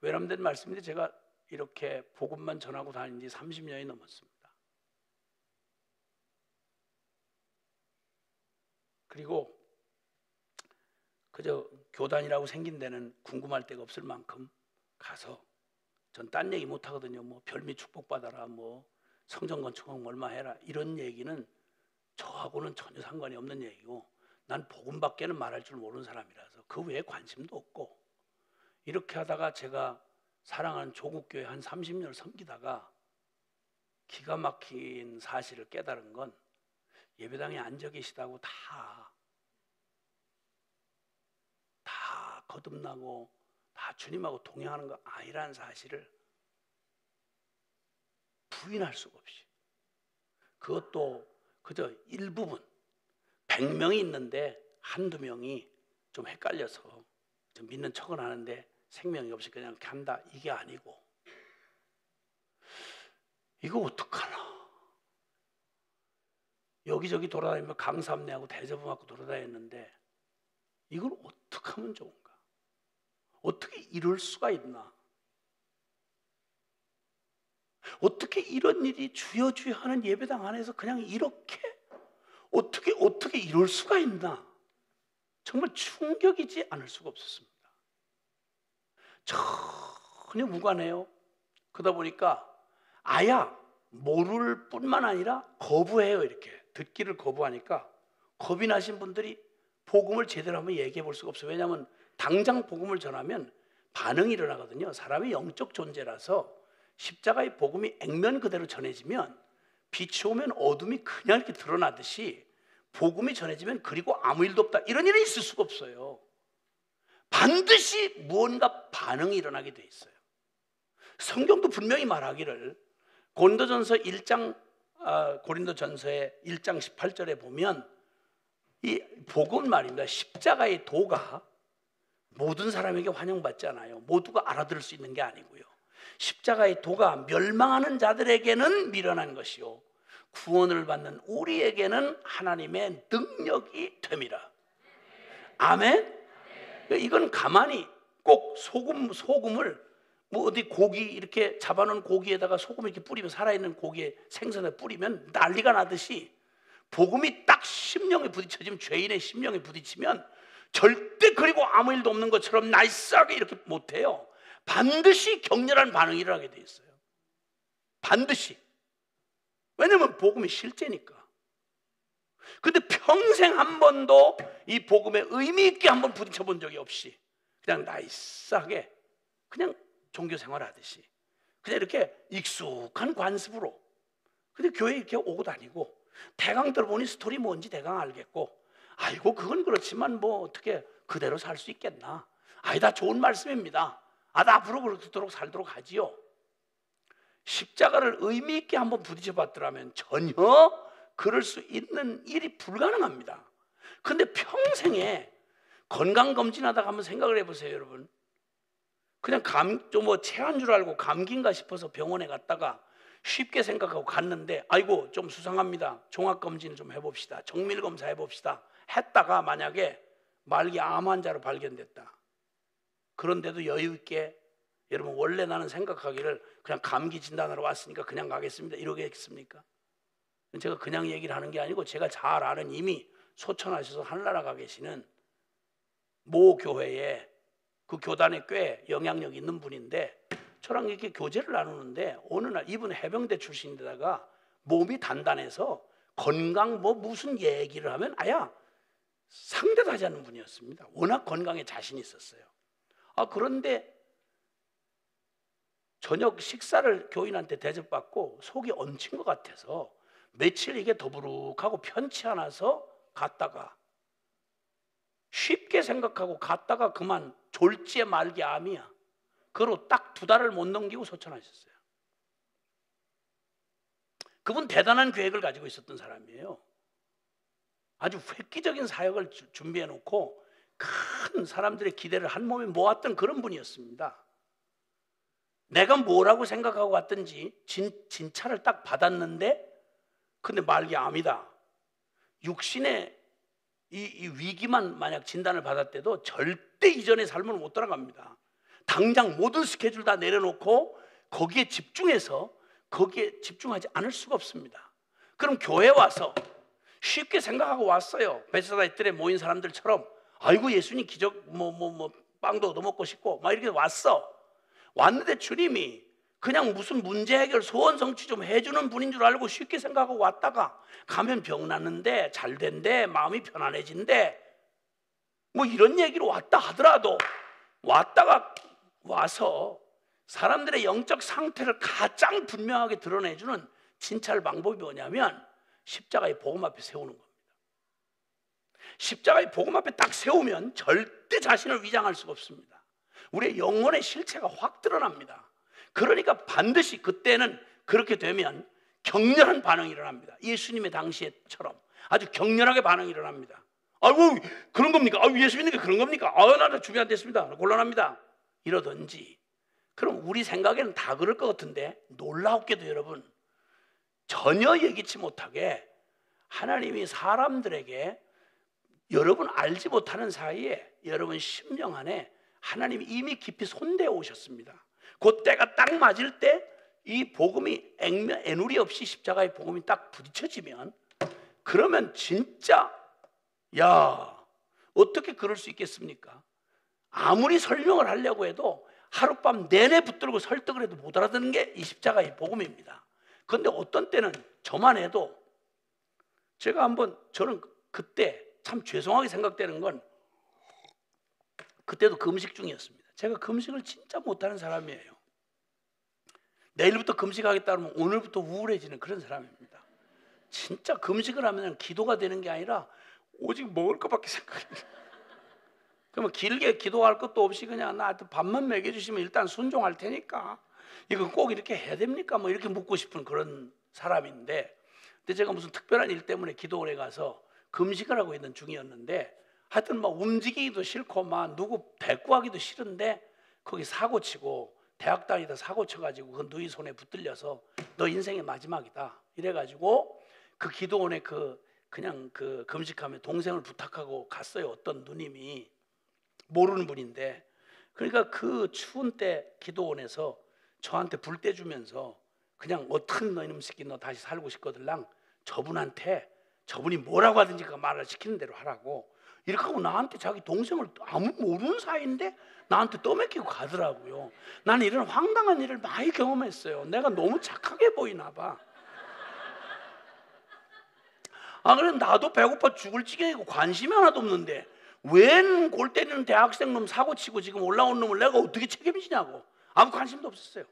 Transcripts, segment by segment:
외람된 말씀인데 제가 이렇게 복음만 전하고 다닌 지 30년이 넘었습니다. 그리고 그저 교단이라고 생긴 데는 궁금할 데가 없을 만큼 가서 전 딴 얘기 못 하거든요. 뭐 별미 축복받아라, 뭐 성전 건축하면 얼마 해라, 이런 얘기는 저하고는 전혀 상관이 없는 얘기고, 난 복음밖에는 말할 줄 모르는 사람이라서 그 외에 관심도 없고, 이렇게 하다가 제가 사랑하는 조국교회 한 30년을 섬기다가 기가 막힌 사실을 깨달은 건 예배당에 앉아 계시다고 다 거듭나고 다 주님하고 동행하는 거 아니라는 사실을 부인할 수가 없이, 그것도 그저 일부분, 100명이 있는데 한두 명이 좀 헷갈려서 좀 믿는 척은 하는데 생명이 없이 그냥 간다, 이게 아니고, 이거 어떡하나, 여기저기 돌아다니며 강사 안내하고 대접을 받고 돌아다녔는데 이걸 어떻게 하면 좋은가, 어떻게 이럴 수가 있나, 어떻게 이런 일이 주여 주여 하는 예배당 안에서 그냥 이렇게 어떻게 이럴 수가 있나, 정말 충격이지 않을 수가 없었습니다. 전혀 무관해요. 그러다 보니까 아야 모를 뿐만 아니라 거부해요. 이렇게 듣기를 거부하니까 겁이 나신 분들이 복음을 제대로 한번 얘기해 볼 수가 없어요. 왜냐하면 당장 복음을 전하면 반응이 일어나거든요. 사람이 영적 존재라서 십자가의 복음이 액면 그대로 전해지면 빛이 오면 어둠이 그냥 이렇게 드러나듯이 복음이 전해지면 그리고 아무 일도 없다, 이런 일은 있을 수가 없어요. 반드시 무언가 반응이 일어나게 돼 있어요. 성경도 분명히 말하기를 고린도전서의 1장 18절에 보면 이 복음 말입니다. 십자가의 도가 모든 사람에게 환영받지 않아요. 모두가 알아들을 수 있는 게 아니고요. 십자가의 도가 멸망하는 자들에게는 미련한 것이요 구원을 받는 우리에게는 하나님의 능력이 됨이라. 아멘. 이건 가만히 꼭 소금을 뭐 어디 고기 이렇게 잡아놓은 고기에다가 소금 이렇게 뿌리면, 살아있는 고기에 생선에 뿌리면 난리가 나듯이 복음이 딱 심령에 부딪혀지면, 죄인의 심령에 부딪히면 절대 그리고 아무 일도 없는 것처럼 나이스하게 이렇게 못해요. 반드시 격렬한 반응이 일어나게 돼 있어요. 반드시. 왜냐하면 복음이 실제니까. 근데 평생 한 번도 이 복음에 의미 있게 한번 부딪혀 본 적이 없이 그냥 나이스하게 그냥 종교 생활하듯이 그냥 이렇게 익숙한 관습으로 근데 교회에 이렇게 오고 다니고, 대강 들어보니 스토리 뭔지 대강 알겠고, 아이고 그건 그렇지만 뭐 어떻게 그대로 살 수 있겠나, 아니다 좋은 말씀입니다, 나 앞으로 그렇도록 살도록 하지요. 십자가를 의미 있게 한번 부딪혀 봤더라면 전혀 그럴 수 있는 일이 불가능합니다. 근데 평생에 건강검진하다가 한번 생각을 해보세요. 여러분, 그냥 뭐 체한 줄 알고 감기인가 싶어서 병원에 갔다가 쉽게 생각하고 갔는데, 아이고 좀 수상합니다, 종합검진 좀 해봅시다, 정밀검사 해봅시다 했다가 만약에 말기 암 환자로 발견됐다. 그런데도 여유 있게, 여러분 원래 나는 생각하기를 그냥 감기 진단하러 왔으니까 그냥 가겠습니다 이러겠습니까? 제가 그냥 얘기를 하는 게 아니고 제가 잘 아는, 이미 소천하셔서 하늘나라 가 계시는 모 교회에 그 교단에 꽤 영향력 있는 분인데, 저랑 이렇게 교제를 나누는데 어느 날 이분 해병대 출신인데다가 몸이 단단해서 건강 뭐 무슨 얘기를 하면 아야 상대도 하지 않는 분이었습니다. 워낙 건강에 자신이 있었어요. 그런데 저녁 식사를 교인한테 대접받고 속이 얹힌 것 같아서 며칠 이게 더부룩하고 편치 않아서 갔다가, 쉽게 생각하고 갔다가 그만 졸지에 말기 암이야. 그로 딱 2달을 못 넘기고 소천하셨어요. 그분 대단한 계획을 가지고 있었던 사람이에요. 아주 획기적인 사역을 준비해 놓고 큰 사람들의 기대를 한 몸에 모았던 그런 분이었습니다. 내가 뭐라고 생각하고 왔든지 진찰을 딱 받았는데, 근데 말기 암이다. 육신의 이 위기만 만약 진단을 받았대도 절대 이전의 삶을 못 돌아갑니다. 당장 모든 스케줄 다 내려놓고 거기에 집중하지 않을 수가 없습니다. 그럼 교회 와서 쉽게 생각하고 왔어요. 베세다 이틀에 모인 사람들처럼 아이고 예수님 기적 빵도 얻어먹고 싶고 막 이렇게 왔는데 주님이 그냥 무슨 문제 해결 소원 성취 좀 해주는 분인 줄 알고 쉽게 생각하고 왔다가 가면 병 낫는데 잘 된대 마음이 편안해진대 뭐 이런 얘기로 왔다 하더라도 와서 사람들의 영적 상태를 가장 분명하게 드러내주는 진찰 방법이 뭐냐면 십자가의 복음 앞에 세우는 겁니다. 십자가의 복음 앞에 딱 세우면 절대 자신을 위장할 수가 없습니다. 우리의 영혼의 실체가 확 드러납니다. 그러니까 반드시 그때는 그렇게 되면 격렬한 반응이 일어납니다. 예수님의 당시에처럼 아주 격렬하게 반응이 일어납니다. 아이고 그런 겁니까? 아이고 예수님이 그런 겁니까? 나 준비 안 됐습니다. 곤란합니다. 이러든지. 그럼 우리 생각에는 다 그럴 것 같은데 놀랍게도 여러분 전혀 예기치 못하게 하나님이 사람들에게 여러분 알지 못하는 사이에 여러분 심령 안에 하나님이 이미 깊이 손대어 오셨습니다. 그 때가 딱 맞을 때 이 복음이 애누리 없이 십자가의 복음이 딱 부딪혀지면 그러면 진짜 야 어떻게 그럴 수 있겠습니까? 아무리 설명을 하려고 해도 하룻밤 내내 붙들고 설득을 해도 못 알아듣는 게 이 십자가의 복음입니다. 그런데 어떤 때는 저만 해도 저는 그때 참 죄송하게 생각되는 건 그때도 금식 중이었습니다. 제가 금식을 진짜 못하는 사람이에요. 내일부터 금식하겠다 그러면 오늘부터 우울해지는 그런 사람입니다. 진짜 금식을 하면 기도가 되는 게 아니라 오직 먹을 것밖에 생각이 안 나요. 그러면 길게 기도할 것도 없이 그냥 나한테 밥만 먹여주시면 일단 순종할 테니까 이거 꼭 이렇게 해야 됩니까? 뭐 이렇게 묻고 싶은 그런 사람인데 근데 제가 무슨 특별한 일 때문에 기도원에 가서 금식을 하고 있는 중이었는데 하여튼 막 움직이기도 싫고 막 누구 대꾸하기도 싫은데 거기 사고 치고 대학 다니다 사고 쳐가지고 그 누이 손에 붙들려서 너 인생의 마지막이다 이래가지고 그 기도원에 그냥 금식하며 동생을 부탁하고 갔어요. 어떤 누님이 모르는 분인데 그러니까 그 추운 때 기도원에서 저한테 불 떼주면서 그냥 어떤 너희놈 새끼 너 다시 살고 싶거들랑 저분이 뭐라고 하든지 그 말을 시키는 대로 하라고 이렇게 하고 나한테 자기 동생을 아무 모르는 사이인데 나한테 떠맡기고 가더라고요. 나는 이런 황당한 일을 많이 경험했어요. 내가 너무 착하게 보이나 봐. 그래 나도 배고파 죽을 지경이고 관심이 하나도 없는데 웬 골 때리는 대학생 놈 사고치고 지금 올라온 놈을 내가 어떻게 책임지냐고 아무 관심도 없었어요.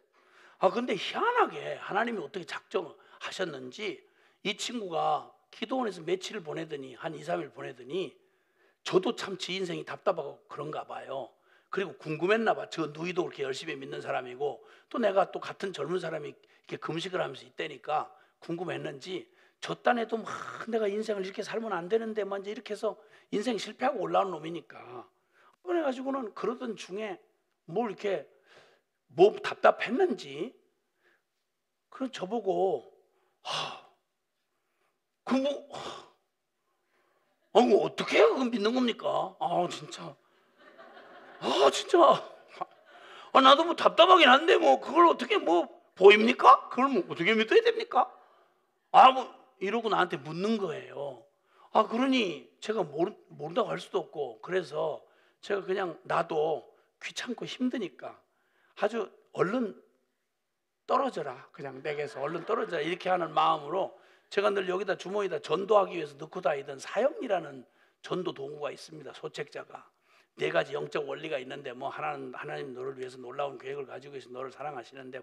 근데 희한하게 하나님이 어떻게 작정하셨는지 이 친구가 기도원에서 며칠을 보내더니 한 2, 3일 보내더니 저도 참 지 인생이 답답하고 그런가 봐요. 그리고 궁금했나 봐. 저 누이도 그렇게 열심히 믿는 사람이고 또 내가 또 같은 젊은 사람이 이렇게 금식을 하면서 있다니까 궁금했는지 저 딴에도 막 내가 인생을 이렇게 살면 안 되는데 먼저 이렇게 해서 인생 실패하고 올라온 놈이니까 그래가지고는 그러던 중에 이렇게 답답했는지 그럼 저보고 어떻게 그거 믿는 겁니까? 진짜 나도 답답하긴 한데 그걸 어떻게 보입니까? 그걸 어떻게 믿어야 됩니까? 이러고 나한테 묻는 거예요. 그러니 제가 모른다고 할 수도 없고 그래서 제가 그냥 나도 귀찮고 힘드니까 아주 얼른 떨어져라 그냥 내게서 얼른 떨어져라 이렇게 하는 마음으로 제가 늘 여기다 주머니에다 전도하기 위해서 넣고 다니던 사형이라는 전도 도구가 있습니다. 소책자가 4가지 영적 원리가 있는데 하나는 하나님 너를 위해서 놀라운 계획을 가지고 계신 너를 사랑하시는데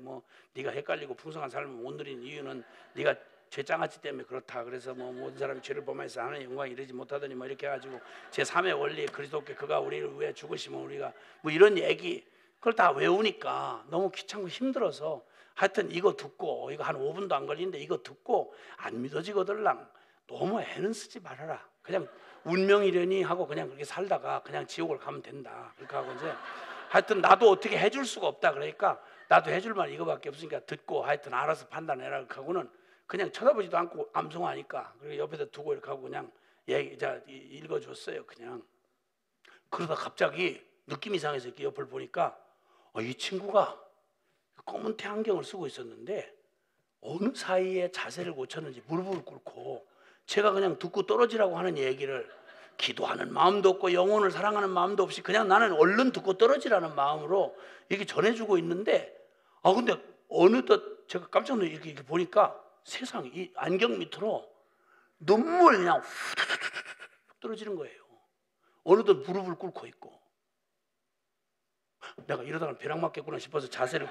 네가 헷갈리고 풍성한 삶을 못 누리는 이유는 네가 죄장아찌 때문에 그렇다. 그래서 모든 사람이 죄를 범해서 하나님의 영광에 이르지 못하더니 이렇게 해가지고 제3의 원리 그리스도께 그가 우리를 위해 죽으시면 우리가 이런 얘기 그걸 다 외우니까 너무 귀찮고 힘들어서 하여튼 이거 듣고 이거 한 5분도 안 걸리는데 이거 듣고 안 믿어지거들랑 너무 애는 쓰지 말아라. 그냥 운명이려니 하고 그냥 그렇게 살다가 그냥 지옥을 가면 된다. 그렇게 하고 이제 하여튼 나도 어떻게 해줄 수가 없다. 그러니까 나도 해줄 말 이거밖에 없으니까 듣고 하여튼 알아서 판단해라. 그렇게 하고는 그냥 쳐다보지도 않고 암송하니까 그리고 옆에다 두고 이렇게 하고 그냥 읽어줬어요. 그냥 그러다 갑자기 느낌 이상해서 이렇게 옆을 보니까 이 친구가 검은 태안경을 쓰고 있었는데 어느 사이에 자세를 고쳤는지 무릎을 꿇고 제가 그냥 듣고 떨어지라고 하는 얘기를 기도하는 마음도 없고 영혼을 사랑하는 마음도 없이 그냥 나는 얼른 듣고 떨어지라는 마음으로 이렇게 전해주고 있는데 근데 어느덧 제가 깜짝 놀라 이렇게 보니까 세상에 이 안경 밑으로 눈물이 그냥 훅 떨어지는 거예요. 어느덧 무릎을 꿇고 있고 내가 이러다가 벼락 맞겠구나 싶어서 자세를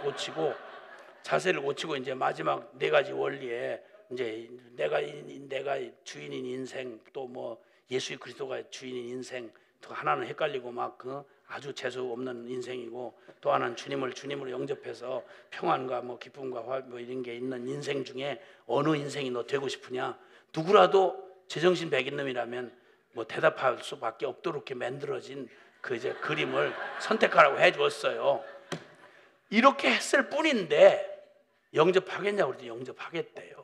고치고 이제 마지막 네 가지 원리에 이제 내가 주인인 인생 또 뭐 예수 그리스도가 주인인 인생 또 하나는 헷갈리고 막 아주 재수 없는 인생이고 또 하나는 주님으로 영접해서 평안과 뭐 기쁨과 뭐 이런 게 있는 인생 중에 어느 인생이 너 되고 싶으냐 누구라도 제정신 백인 놈이라면 뭐 대답할 수밖에 없도록 이렇게 만들어진 그 이제 그림을 선택하라고 해주었어요. 이렇게 했을 뿐인데 영접하겠냐고 그랬더니 영접하겠대요.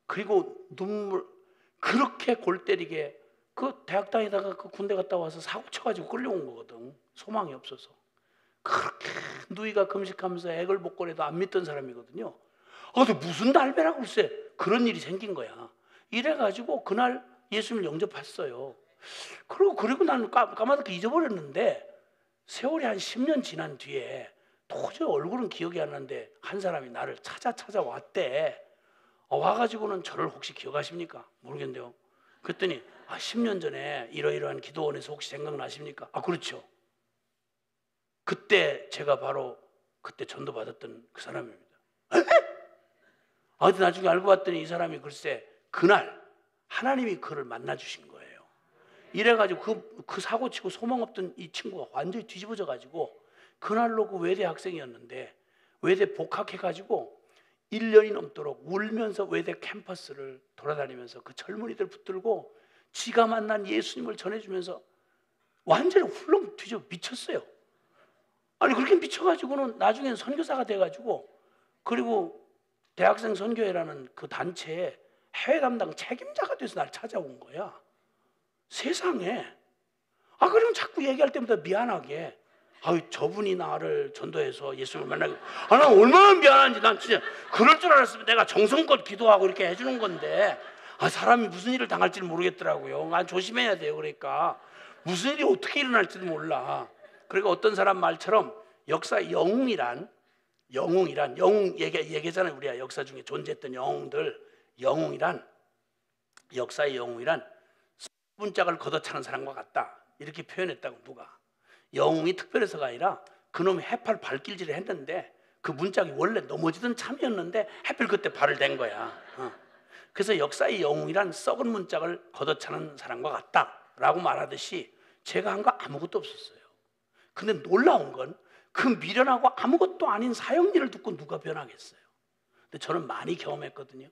그리고 눈물 그렇게 골 때리게 그 대학 다니다가 그 군대 갔다 와서 사고 쳐가지고 끌려온 거거든. 소망이 없어서 그렇게 누이가 금식하면서 애걸복걸해도 안 믿던 사람이거든요. 근데 무슨 달배라고 글쎄 그런 일이 생긴 거야. 이래가지고 그날 예수님을 영접했어요. 그리고 나는 까마득히 잊어버렸는데 세월이 한 10년 지난 뒤에 도저히 얼굴은 기억이 안 나는데 한 사람이 나를 찾아왔대. 와가지고는 저를 혹시 기억하십니까? 모르겠는데요. 그랬더니 10년 전에 이러이러한 기도원에서 혹시 생각나십니까? 그렇죠. 그때 제가 바로 그때 전도받았던 그 사람입니다. 근데 나중에 알고 봤더니 이 사람이 글쎄 그날 하나님이 그를 만나주신 거예요. 이래가지고 그 사고치고 소망 없던 이 친구가 완전히 뒤집어져가지고 그날로 그 외대 학생이었는데 외대 복학해가지고 1년이 넘도록 울면서 외대 캠퍼스를 돌아다니면서 그 젊은이들 붙들고 지가 만난 예수님을 전해주면서 완전히 훌렁 뒤져 미쳤어요. 그렇게 미쳐가지고는 나중엔 선교사가 돼가지고 그리고 대학생 선교회라는 그 단체에 해외 담당 책임자가 돼서 날 찾아온 거야. 세상에. 그럼 자꾸 얘기할 때마다 미안하게 저분이 나를 전도해서 예수님을 만나게 난 얼마나 미안한지 난 진짜 그럴 줄 알았으면 내가 정성껏 기도하고 이렇게 해주는 건데 사람이 무슨 일을 당할지를 모르겠더라고요. 조심해야 돼요. 그러니까 무슨 일이 어떻게 일어날지도 몰라. 그러니까 어떤 사람 말처럼 역사 영웅이란 영웅 얘기잖아요. 우리가 역사 중에 존재했던 영웅이란 역사의 영웅이란 문짝을 걷어차는 사람과 같다. 이렇게 표현했다고 누가. 영웅이 특별해서가 아니라 그놈이 해팔 발길질을 했는데 그 문짝이 원래 넘어지던 참이었는데 해필 그때 발을 댄 거야. 그래서 역사의 영웅이란 썩은 문짝을 걷어차는 사람과 같다라고 말하듯이 제가 한 거 아무것도 없었어요. 근데 놀라운 건 그 미련하고 아무것도 아닌 사형리를 듣고 누가 변하겠어요. 근데 저는 많이 경험했거든요.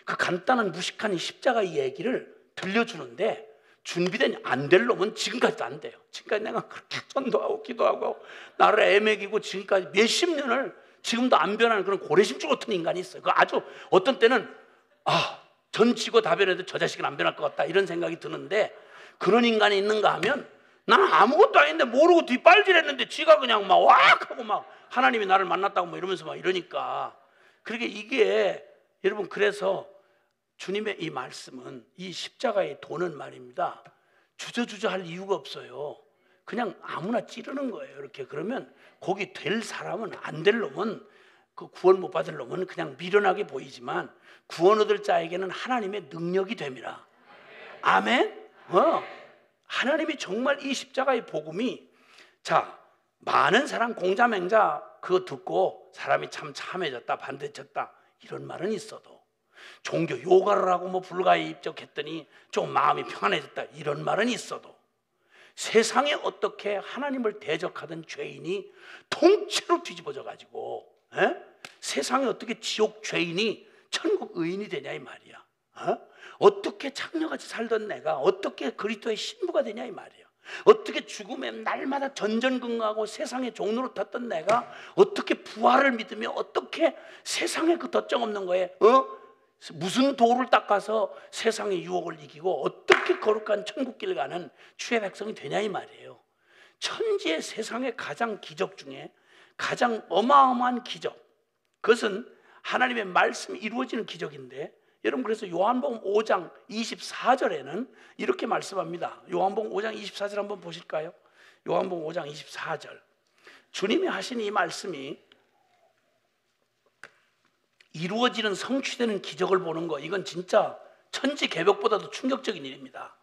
그 간단한 무식한 이 십자가의 얘기를 들려주는데 준비된 안 될 놈은 지금까지도 안 돼요. 지금까지 내가 그렇게 전도하고 기도하고 나를 애먹이고 지금까지 몇십 년을 지금도 안 변하는 그런 고래심줄 같은 인간이 있어요. 그 아주 어떤 때는 전 치고 다 변해도 저 자식은 안 변할 것 같다 이런 생각이 드는데 그런 인간이 있는가 하면 나는 아무것도 아닌데 모르고 뒷발질했는데 지가 그냥 막 왁 하고 막 하나님이 나를 만났다고 뭐 이러면서 막 이러니까 그러니까 이게 여러분 그래서 주님의 이 말씀은 이 십자가의 도는 말입니다. 주저주저 할 이유가 없어요. 그냥 아무나 찌르는 거예요. 이렇게 그러면 거기 될 사람은 안 될 놈은 그 구원 못 받을 놈은 그냥 미련하게 보이지만 구원 얻을 자에게는 하나님의 능력이 됨이라. 아멘. 하나님이 정말 이 십자가의 복음이 많은 사람 공자맹자 그거 듣고 사람이 참 참해졌다 반대쳤다 이런 말은 있어도 종교 요가를 하고 뭐 불가에 입적했더니 좀 마음이 평안해졌다 이런 말은 있어도 세상에 어떻게 하나님을 대적하던 죄인이 통째로 뒤집어져 가지고 세상에 어떻게 지옥 죄인이 천국 의인이 되냐 이 말이야. 어떻게 창녀같이 살던 내가 어떻게 그리스도의 신부가 되냐 이 말이야. 어떻게 죽음에 날마다 전전긍긍하고 세상의 종로로 탔던 내가 어떻게 부활을 믿으며 어떻게 세상에 그 덧정 없는 거에 무슨 돌을 닦아서 세상의 유혹을 이기고 어떻게 거룩한 천국길 가는 주의 백성이 되냐 이 말이에요. 천지의 세상의 가장 기적 중에 가장 어마어마한 기적, 그것은 하나님의 말씀이 이루어지는 기적인데, 여러분 그래서 요한복음 5장 24절에는 이렇게 말씀합니다. 요한복음 5장 24절 한번 보실까요? 요한복음 5장 24절, 주님이 하신 이 말씀이 이루어지는, 성취되는 기적을 보는 거, 이건 진짜 천지개벽보다도 충격적인 일입니다.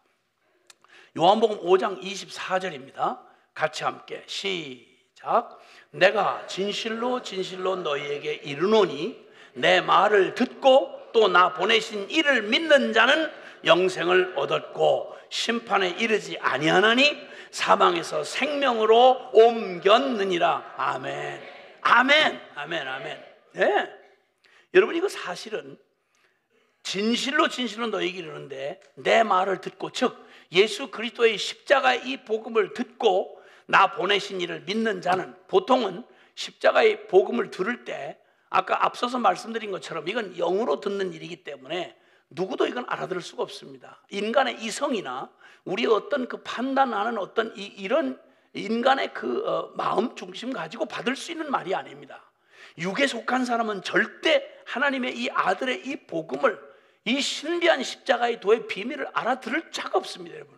요한복음 5장 24절입니다. 같이 함께 시작. 내가 진실로 진실로 너희에게 이르노니 내 말을 듣고 또 나 보내신 이를 믿는 자는 영생을 얻었고 심판에 이르지 아니하나니 사망에서 생명으로 옮겼느니라. 아멘. 아멘. 아멘. 아멘. 네. 여러분, 이거 사실은 진실로 진실로 너희에게 이르는데 내 말을 듣고, 즉 예수 그리스도의 십자가의 이 복음을 듣고 나 보내신 이를 믿는 자는, 보통은 십자가의 복음을 들을 때 아까 앞서서 말씀드린 것처럼 이건 영으로 듣는 일이기 때문에 누구도 이건 알아들을 수가 없습니다. 인간의 이성이나 우리의 어떤 그 판단하는 어떤 이런 인간의 그 마음 중심 가지고 받을 수 있는 말이 아닙니다. 육에 속한 사람은 절대 하나님의 이 아들의 이 복음을, 이 신비한 십자가의 도의 비밀을 알아들을 자가 없습니다. 여러분,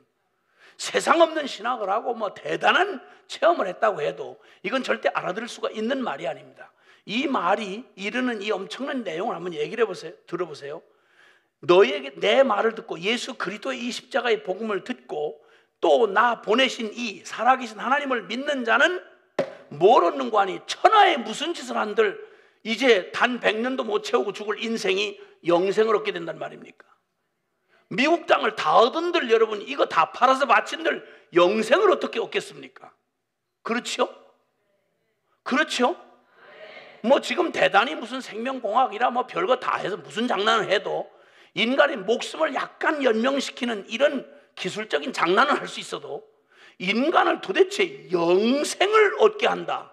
세상 없는 신학을 하고 뭐 대단한 체험을 했다고 해도 이건 절대 알아들을 수가 있는 말이 아닙니다. 이 말이 이르는 이 엄청난 내용을 한번 얘기를 해보세요. 들어보세요. 너희에게 내 말을 듣고 예수 그리스도의 이 십자가의 복음을 듣고 또 나 보내신 이 살아계신 하나님을 믿는 자는 뭘 얻는고 하니, 천하에 무슨 짓을 한들 이제 단 100년도 못 채우고 죽을 인생이 영생을 얻게 된단 말입니까? 미국 땅을 다 얻은들, 여러분 이거 다 팔아서 바친들 영생을 어떻게 얻겠습니까? 그렇죠? 그렇죠? 뭐 지금 대단히 무슨 생명공학이라 뭐 별거 다 해서 무슨 장난을 해도 인간의 목숨을 약간 연명시키는 이런 기술적인 장난을 할 수 있어도 인간을 도대체 영생을 얻게 한다,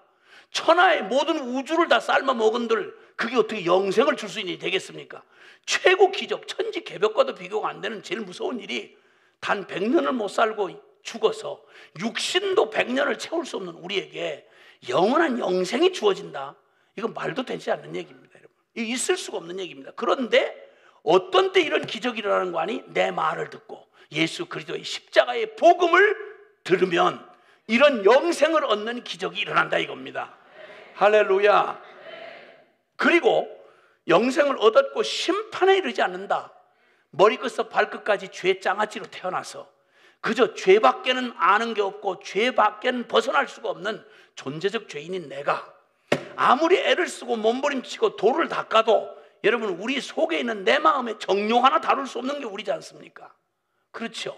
천하의 모든 우주를 다 삶아 먹은들 그게 어떻게 영생을 줄 수 있는 일이 되겠습니까? 최고 기적, 천지개벽과도 비교가 안 되는 제일 무서운 일이 단 100년을 못 살고 죽어서 육신도 100년을 채울 수 없는 우리에게 영원한 영생이 주어진다. 이건 말도 되지 않는 얘기입니다, 여러분. 이거 있을 수가 없는 얘기입니다. 그런데 어떤 때 이런 기적이 일어나는 거 아니? 내 말을 듣고 예수 그리스도의 십자가의 복음을 들으면 이런 영생을 얻는 기적이 일어난다 이겁니다. 할렐루야. 그리고 영생을 얻었고 심판에 이르지 않는다. 머리끝부터 발끝까지 죄 장아찌로 태어나서 그저 죄밖에는 아는 게 없고 죄밖에는 벗어날 수가 없는 존재적 죄인인 내가 아무리 애를 쓰고 몸부림치고 돌을 닦아도 여러분 우리 속에 있는 내 마음의 정욕 하나 다룰 수 없는 게 우리지 않습니까? 그렇죠.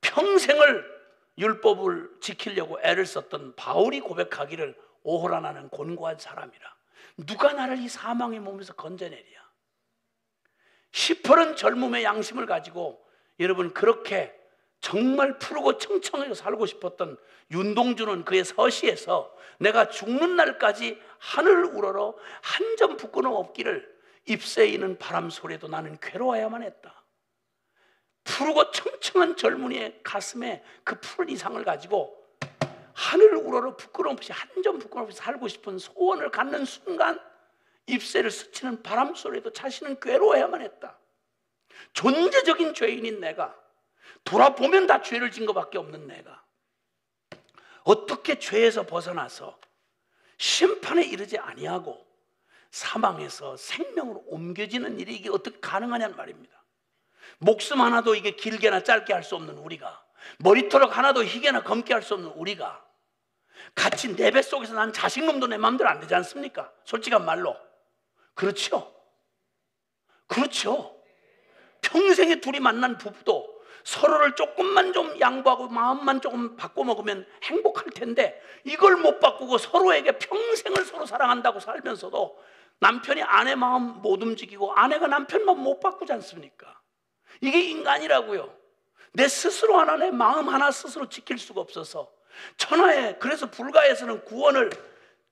평생을 율법을 지키려고 애를 썼던 바울이 고백하기를 오호라 나는 곤고한 사람이라. 누가 나를 이 사망의 몸에서 건져내랴. 시퍼런 젊음의 양심을 가지고 여러분 그렇게 정말 푸르고 청청하게 살고 싶었던 윤동주는 그의 서시에서 내가 죽는 날까지 하늘을 우러러 한 점 부끄럼 없기를 잎새에 있는 바람 소리에도 나는 괴로워야만 했다. 푸르고 청청한 젊은이의 가슴에 그 푸른 이상을 가지고 하늘을 우러러 부끄럼 없이 한 점 부끄럼 없이 살고 싶은 소원을 갖는 순간 잎새를 스치는 바람 소리에도 자신은 괴로워야만 했다. 존재적인 죄인인 내가, 돌아보면 다 죄를 진 것밖에 없는 내가 어떻게 죄에서 벗어나서 심판에 이르지 아니하고 사망에서 생명으로 옮겨지는 일이 이게 어떻게 가능하냐는 말입니다. 목숨 하나도 이게 길게나 짧게 할 수 없는 우리가, 머리털 하나도 희게나 검게 할 수 없는 우리가 같이 내 뱃속에서 난 자식놈도 내 마음대로 안 되지 않습니까? 솔직한 말로. 그렇죠? 그렇죠. 평생에 둘이 만난 부부도 서로를 조금만 좀 양보하고 마음만 조금 바꿔 먹으면 행복할 텐데 이걸 못 바꾸고 서로에게 평생을 서로 사랑한다고 살면서도 남편이 아내 마음 못 움직이고 아내가 남편 마음 못 바꾸지 않습니까? 이게 인간이라고요. 내 스스로 하나, 내 마음 하나 스스로 지킬 수가 없어서 천하에, 그래서 불가에서는 구원을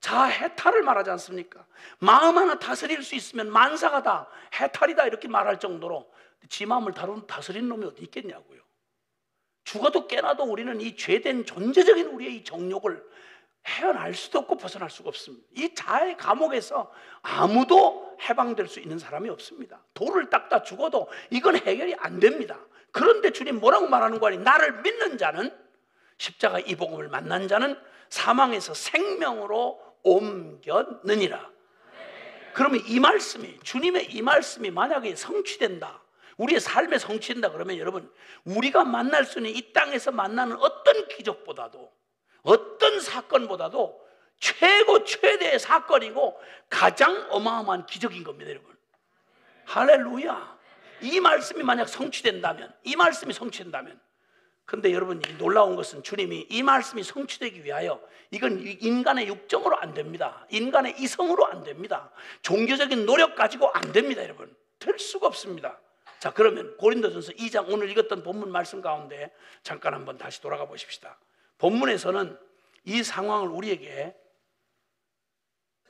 자해탈을 말하지 않습니까? 마음 하나 다스릴 수 있으면 만사가 다 해탈이다 이렇게 말할 정도로 지 마음을 다스리는 놈이 어디 있겠냐고요. 죽어도 깨나도 우리는 이 죄된 존재적인 우리의 이 정욕을 헤어날 수도 없고 벗어날 수가 없습니다. 이 자아의 감옥에서 아무도 해방될 수 있는 사람이 없습니다. 돌을 닦다 죽어도 이건 해결이 안 됩니다. 그런데 주님 뭐라고 말하는 거 아니? 나를 믿는 자는, 십자가 이 복음을 만난 자는 사망에서 생명으로 옮겼느니라. 그러면 이 말씀이, 주님의 이 말씀이 만약에 성취된다, 우리의 삶에 성취된다 그러면 여러분, 우리가 만날 수 있는 이 땅에서 만나는 어떤 기적보다도, 어떤 사건보다도 최대의 사건이고 가장 어마어마한 기적인 겁니다, 여러분. 할렐루야. 이 말씀이 만약 성취된다면, 이 말씀이 성취된다면, 근데 여러분, 이 놀라운 것은 주님이 이 말씀이 성취되기 위하여, 이건 인간의 육정으로 안 됩니다. 인간의 이성으로 안 됩니다. 종교적인 노력 가지고 안 됩니다, 여러분. 될 수가 없습니다. 자, 그러면 고린도전서 2장 오늘 읽었던 본문 말씀 가운데 잠깐 한번 다시 돌아가 보십시다. 본문에서는 이 상황을 우리에게,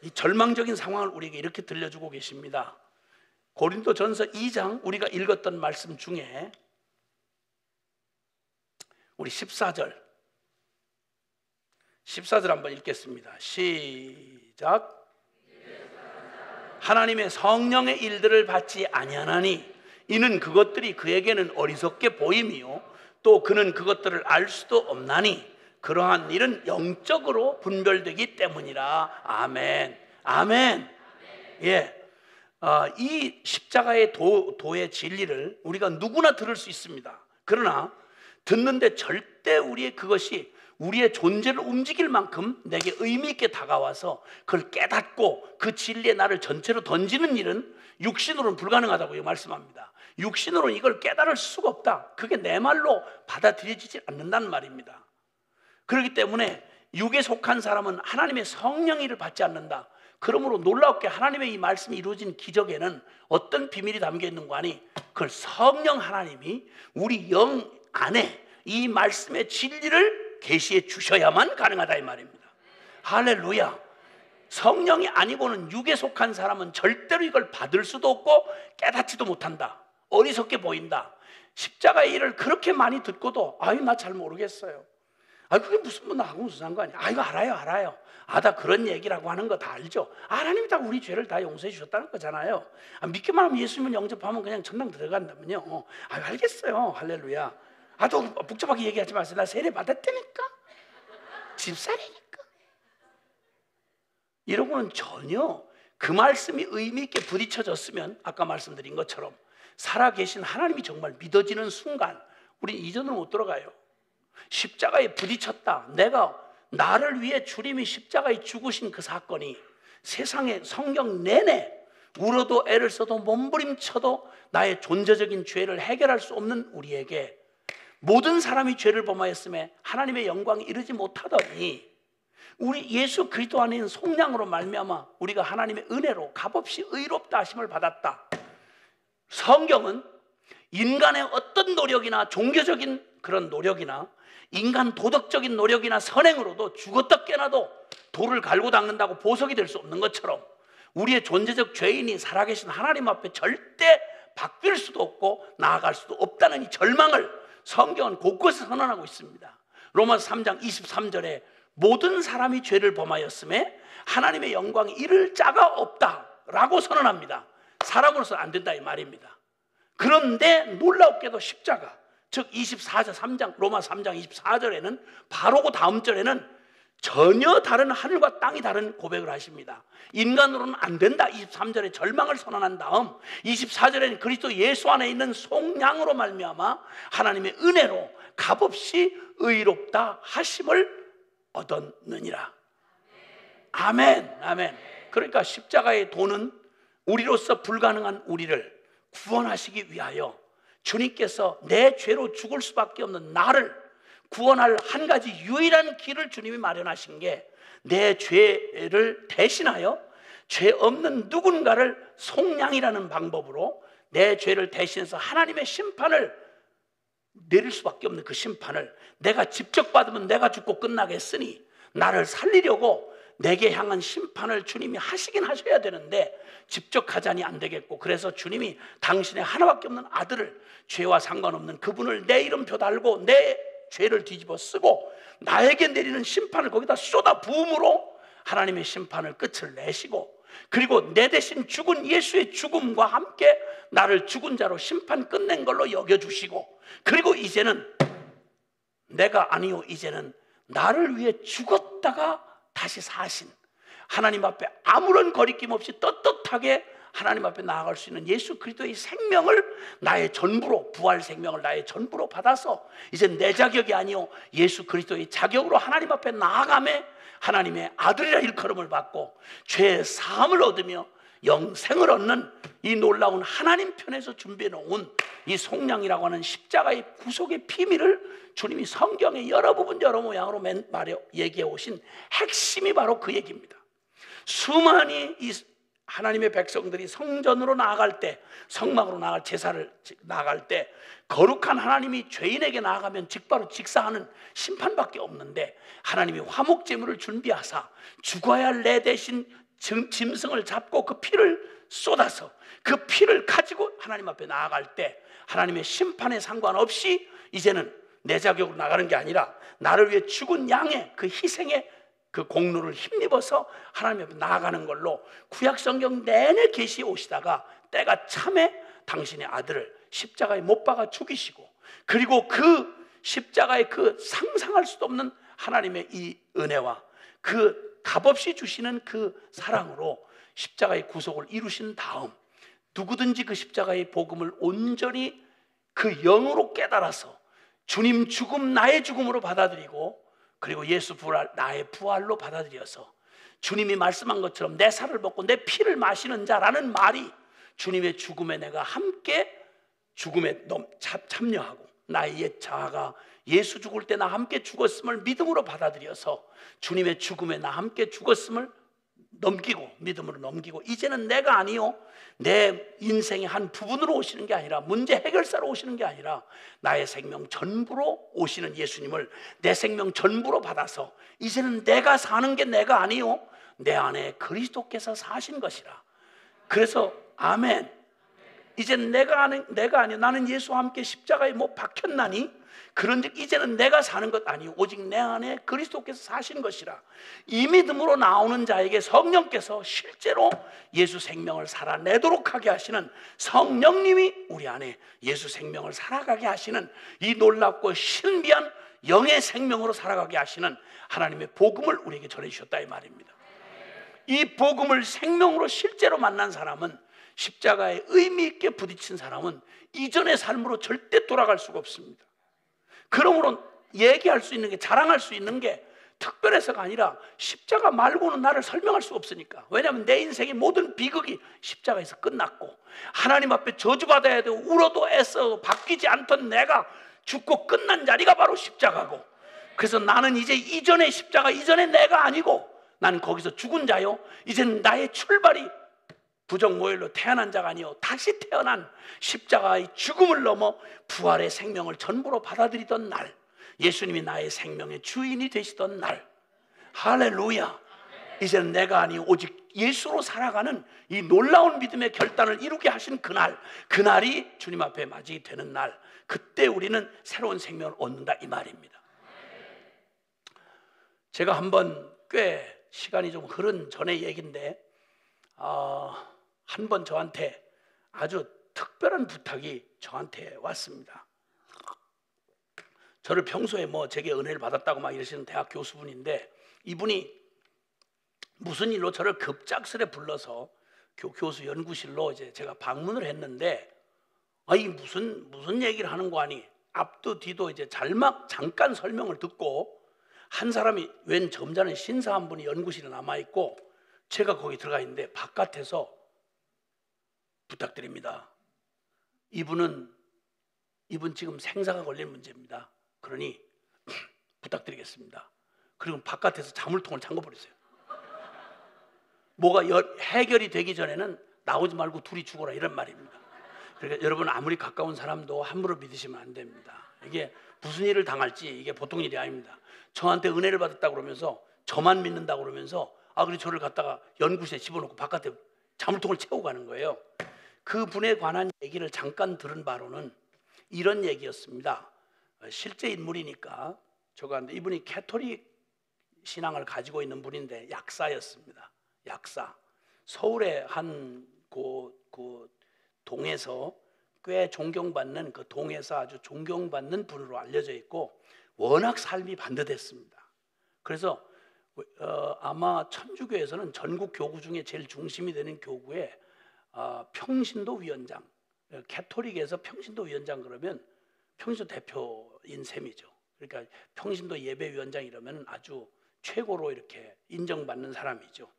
이 절망적인 상황을 우리에게 이렇게 들려주고 계십니다. 고린도전서 2장 우리가 읽었던 말씀 중에 우리 14절 한번 읽겠습니다. 시작. 하나님의 성령의 일들을 받지 아니하나니 이는 그것들이 그에게는 어리석게 보임이요 또 그는 그것들을 알 수도 없나니 그러한 일은 영적으로 분별되기 때문이라. 아멘. 아멘. 예. 이 십자가의 도의 진리를 우리가 누구나 들을 수 있습니다. 그러나 듣는데 절대 그것이 우리의 존재를 움직일 만큼 내게 의미 있게 다가와서 그걸 깨닫고 그 진리에 나를 전체로 던지는 일은 육신으로는 불가능하다고 말씀합니다. 육신으로는 이걸 깨달을 수가 없다. 그게 내 말로 받아들여지지 않는다는 말입니다. 그렇기 때문에 육에 속한 사람은 하나님의 성령의 일을 받지 않는다. 그러므로 놀랍게 하나님의 이 말씀이 이루어진 기적에는 어떤 비밀이 담겨 있는 거 아니? 그걸 성령 하나님이 우리 영 안에 이 말씀의 진리를 계시해 주셔야만 가능하다 이 말입니다. 할렐루야. 성령이 아니고는 육에 속한 사람은 절대로 이걸 받을 수도 없고 깨닫지도 못한다. 어리석게 보인다. 십자가의 일을 그렇게 많이 듣고도 아유 나 잘 모르겠어요. 그게 무슨 나하고 무슨 상관이야. 이거 알아요. 나 그런 얘기라고 하는 거 다 알죠. 하나님이 다 우리 죄를 다 용서해 주셨다는 거잖아요. 믿기만 하면 예수님을 영접하면 그냥 천당 들어간다면요. 알겠어요. 할렐루야. 또 복잡하게 얘기하지 마세요. 나 세례 받았다니까. 집사라니까. 이러고는 전혀 그 말씀이 의미 있게 부딪혀졌으면 아까 말씀드린 것처럼 살아계신 하나님이 정말 믿어지는 순간 우리는 이전으로 못 들어가요. 십자가에 부딪혔다. 나를 위해 주님이 십자가에 죽으신 그 사건이 세상의 성경 내내 울어도 애를 써도 몸부림쳐도 나의 존재적인 죄를 해결할 수 없는 우리에게 모든 사람이 죄를 범하였음에 하나님의 영광이 이르지 못하더니 우리 예수 그리스도 안에 있는 속량으로 말미암아 우리가 하나님의 은혜로 값없이 의롭다 하심을 받았다. 성경은 인간의 어떤 노력이나 종교적인 그런 노력이나 인간 도덕적인 노력이나 선행으로도 죽었다 깨나도 돌을 갈고 닦는다고 보석이 될 수 없는 것처럼 우리의 존재적 죄인이 살아계신 하나님 앞에 절대 바뀔 수도 없고 나아갈 수도 없다는 이 절망을 성경은 곳곳에 선언하고 있습니다. 로마서 3장 23절에 모든 사람이 죄를 범하였음에 하나님의 영광이 이를 자가 없다라고 선언합니다. 사람으로서는 안 된다 이 말입니다. 그런데 놀랍게도 십자가, 즉 24절 3장 로마 3장 24절에는 바로 그 다음 절에는 전혀 다른 하늘과 땅이 다른 고백을 하십니다. 인간으로는 안 된다 23절에 절망을 선언한 다음 24절에는 그리스도 예수 안에 있는 속량으로 말미암아 하나님의 은혜로 값없이 의롭다 하심을 얻었느니라. 아멘. 아멘. 그러니까 십자가의 도는 우리로서 불가능한 우리를 구원하시기 위하여 주님께서 내 죄로 죽을 수밖에 없는 나를 구원할 한 가지 유일한 길을 주님이 마련하신 게 내 죄를 대신하여 죄 없는 누군가를 속량이라는 방법으로 내 죄를 대신해서 하나님의 심판을 내릴 수밖에 없는 그 심판을 내가 직접 받으면 내가 죽고 끝나겠으니 나를 살리려고 내게 향한 심판을 주님이 하시긴 하셔야 되는데 직접 가자니 안 되겠고 그래서 주님이 당신의 하나밖에 없는 아들을 죄와 상관없는 그분을 내 이름표 달고 내 죄를 뒤집어 쓰고 나에게 내리는 심판을 거기다 쏟아 부음으로 하나님의 심판을 끝을 내시고, 그리고 내 대신 죽은 예수의 죽음과 함께 나를 죽은 자로 심판 끝낸 걸로 여겨주시고, 그리고 이제는 내가 아니요, 이제는 나를 위해 죽었다가 다시 사신, 하나님 앞에 아무런 거리낌 없이 떳떳하게 하나님 앞에 나아갈 수 있는 예수 그리스도의 생명을 나의 전부로, 부활 생명을 나의 전부로 받아서 이제 내 자격이 아니요 예수 그리스도의 자격으로 하나님 앞에 나아가며 하나님의 아들이라 일컬음을 받고 죄의 사함을 얻으며 영생을 얻는 이 놀라운 하나님 편에서 준비해 놓은 이 속량이라고 하는 십자가의 구속의 비밀을 주님이 성경의 여러 부분 여러 모양으로 말해 얘기해 오신 핵심이 바로 그 얘기입니다. 수많이 이 하나님의 백성들이 성전으로 나아갈 때, 성막으로 나아갈 제사를 나아갈 때 거룩한 하나님이 죄인에게 나아가면 즉바로 직사하는 심판밖에 없는데, 하나님이 화목제물을 준비하사 죽어야 할 내 대신 짐승을 잡고 그 피를 쏟아서 그 피를 가지고 하나님 앞에 나아갈 때 하나님의 심판에 상관없이 이제는 내 자격으로 나가는 게 아니라 나를 위해 죽은 양의 그 희생의 그 공로를 힘입어서 하나님 앞에 나아가는 걸로 구약성경 내내 계시해 오시다가 때가 참에 당신의 아들을 십자가에 못 박아 죽이시고, 그리고 그 십자가의 그 상상할 수도 없는 하나님의 이 은혜와 그 값없이 주시는 그 사랑으로 십자가의 구속을 이루신 다음, 누구든지 그 십자가의 복음을 온전히 그 영으로 깨달아서 주님 죽음 나의 죽음으로 받아들이고, 그리고 예수 부활 나의 부활로 받아들여서 주님이 말씀한 것처럼 내 살을 먹고 내 피를 마시는 자라는 말이 주님의 죽음에 내가 함께 죽음에 참여하고 나의 옛 자아가 예수 죽을 때 나 함께 죽었음을 믿음으로 받아들여서 주님의 죽음에 나 함께 죽었음을 넘기고 믿음으로 넘기고, 이제는 내가 아니요 내 인생의 한 부분으로 오시는 게 아니라, 문제 해결사로 오시는 게 아니라 나의 생명 전부로 오시는 예수님을 내 생명 전부로 받아서 이제는 내가 사는 게 내가 아니요 내 안에 그리스도께서 사신 것이라. 그래서 아멘. 이제는 내가 아니요 나는 예수와 함께 십자가에 못 박혔나니 그런즉 이제는 내가 사는 것 아니요 오직 내 안에 그리스도께서 사신 것이라. 이 믿음으로 나오는 자에게 성령께서 실제로 예수 생명을 살아내도록 하게 하시는, 성령님이 우리 안에 예수 생명을 살아가게 하시는 이 놀랍고 신비한 영의 생명으로 살아가게 하시는 하나님의 복음을 우리에게 전해주셨다 이 말입니다. 이 복음을 생명으로 실제로 만난 사람은, 십자가에 의미 있게 부딪힌 사람은 이전의 삶으로 절대 돌아갈 수가 없습니다. 그러므로 얘기할 수 있는 게, 자랑할 수 있는 게 특별해서가 아니라 십자가 말고는 나를 설명할 수 없으니까. 왜냐하면 내 인생의 모든 비극이 십자가에서 끝났고, 하나님 앞에 저주받아야 되고 울어도 애써도 바뀌지 않던 내가 죽고 끝난 자리가 바로 십자가고, 그래서 나는 이제 이전의 십자가, 이전의 내가 아니고 나는 거기서 죽은 자요, 이제는 나의 출발이 부정모혈로 태어난 자가 아니요 다시 태어난 십자가의 죽음을 넘어 부활의 생명을 전부로 받아들이던 날, 예수님이 나의 생명의 주인이 되시던 날, 할렐루야. 이제는 내가 아니요 오직 예수로 살아가는 이 놀라운 믿음의 결단을 이루게 하신 그날, 그날이 주님 앞에 맞이게 되는 날, 그때 우리는 새로운 생명을 얻는다 이 말입니다. 제가 한번 꽤 시간이 좀 흐른 전의 얘기인데, 한 번 저한테 아주 특별한 부탁이 저한테 왔습니다. 저를 평소에 제게 은혜를 받았다고 막 이러시는 대학 교수분인데, 이분이 무슨 일로 저를 급작스레 불러서 교수 연구실로 이제 제가 방문을 했는데, 이 무슨 얘기를 하는 거 아니, 앞도 뒤도 이제 잠깐 설명을 듣고, 한 사람이 웬 점잖은 신사 한 분이 연구실에 남아 있고 제가 거기 들어가 있는데, 바깥에서 부탁드립니다. 이분 지금 생사가 걸린 문제입니다. 그러니 부탁드리겠습니다. 그리고 바깥에서 자물통을 잠궈버렸어요. 뭐가 해결이 되기 전에는 나오지 말고 둘이 죽어라 이런 말입니다. 그러니까 여러분, 아무리 가까운 사람도 함부로 믿으시면 안 됩니다. 이게 무슨 일을 당할지 이게 보통 일이 아닙니다. 저한테 은혜를 받았다고 그러면서 저만 믿는다고 그러면서 그래서 저를 갖다가 연구실에 집어넣고 바깥에 자물통을 채우고 가는 거예요. 그 분에 관한 얘기를 잠깐 들은 바로는 이런 얘기였습니다. 실제 인물이니까 저거한데 이분이 캐토릭 신앙을 가지고 있는 분인데 약사였습니다. 약사. 서울의 한 그 동에서 꽤 존경받는 그 동에서 아주 존경받는 분으로 알려져 있고 워낙 삶이 반듯했습니다. 그래서 아마 천주교에서는 전국 교구 중에 제일 중심이 되는 교구에 평신도 위원장, 캐토릭에서 평신도 위원장 그러면 평신도 대표인 셈이죠. 그러니까 평신도 예배위원장 이러면 아주 최고로 이렇게 인정받는 사람이죠.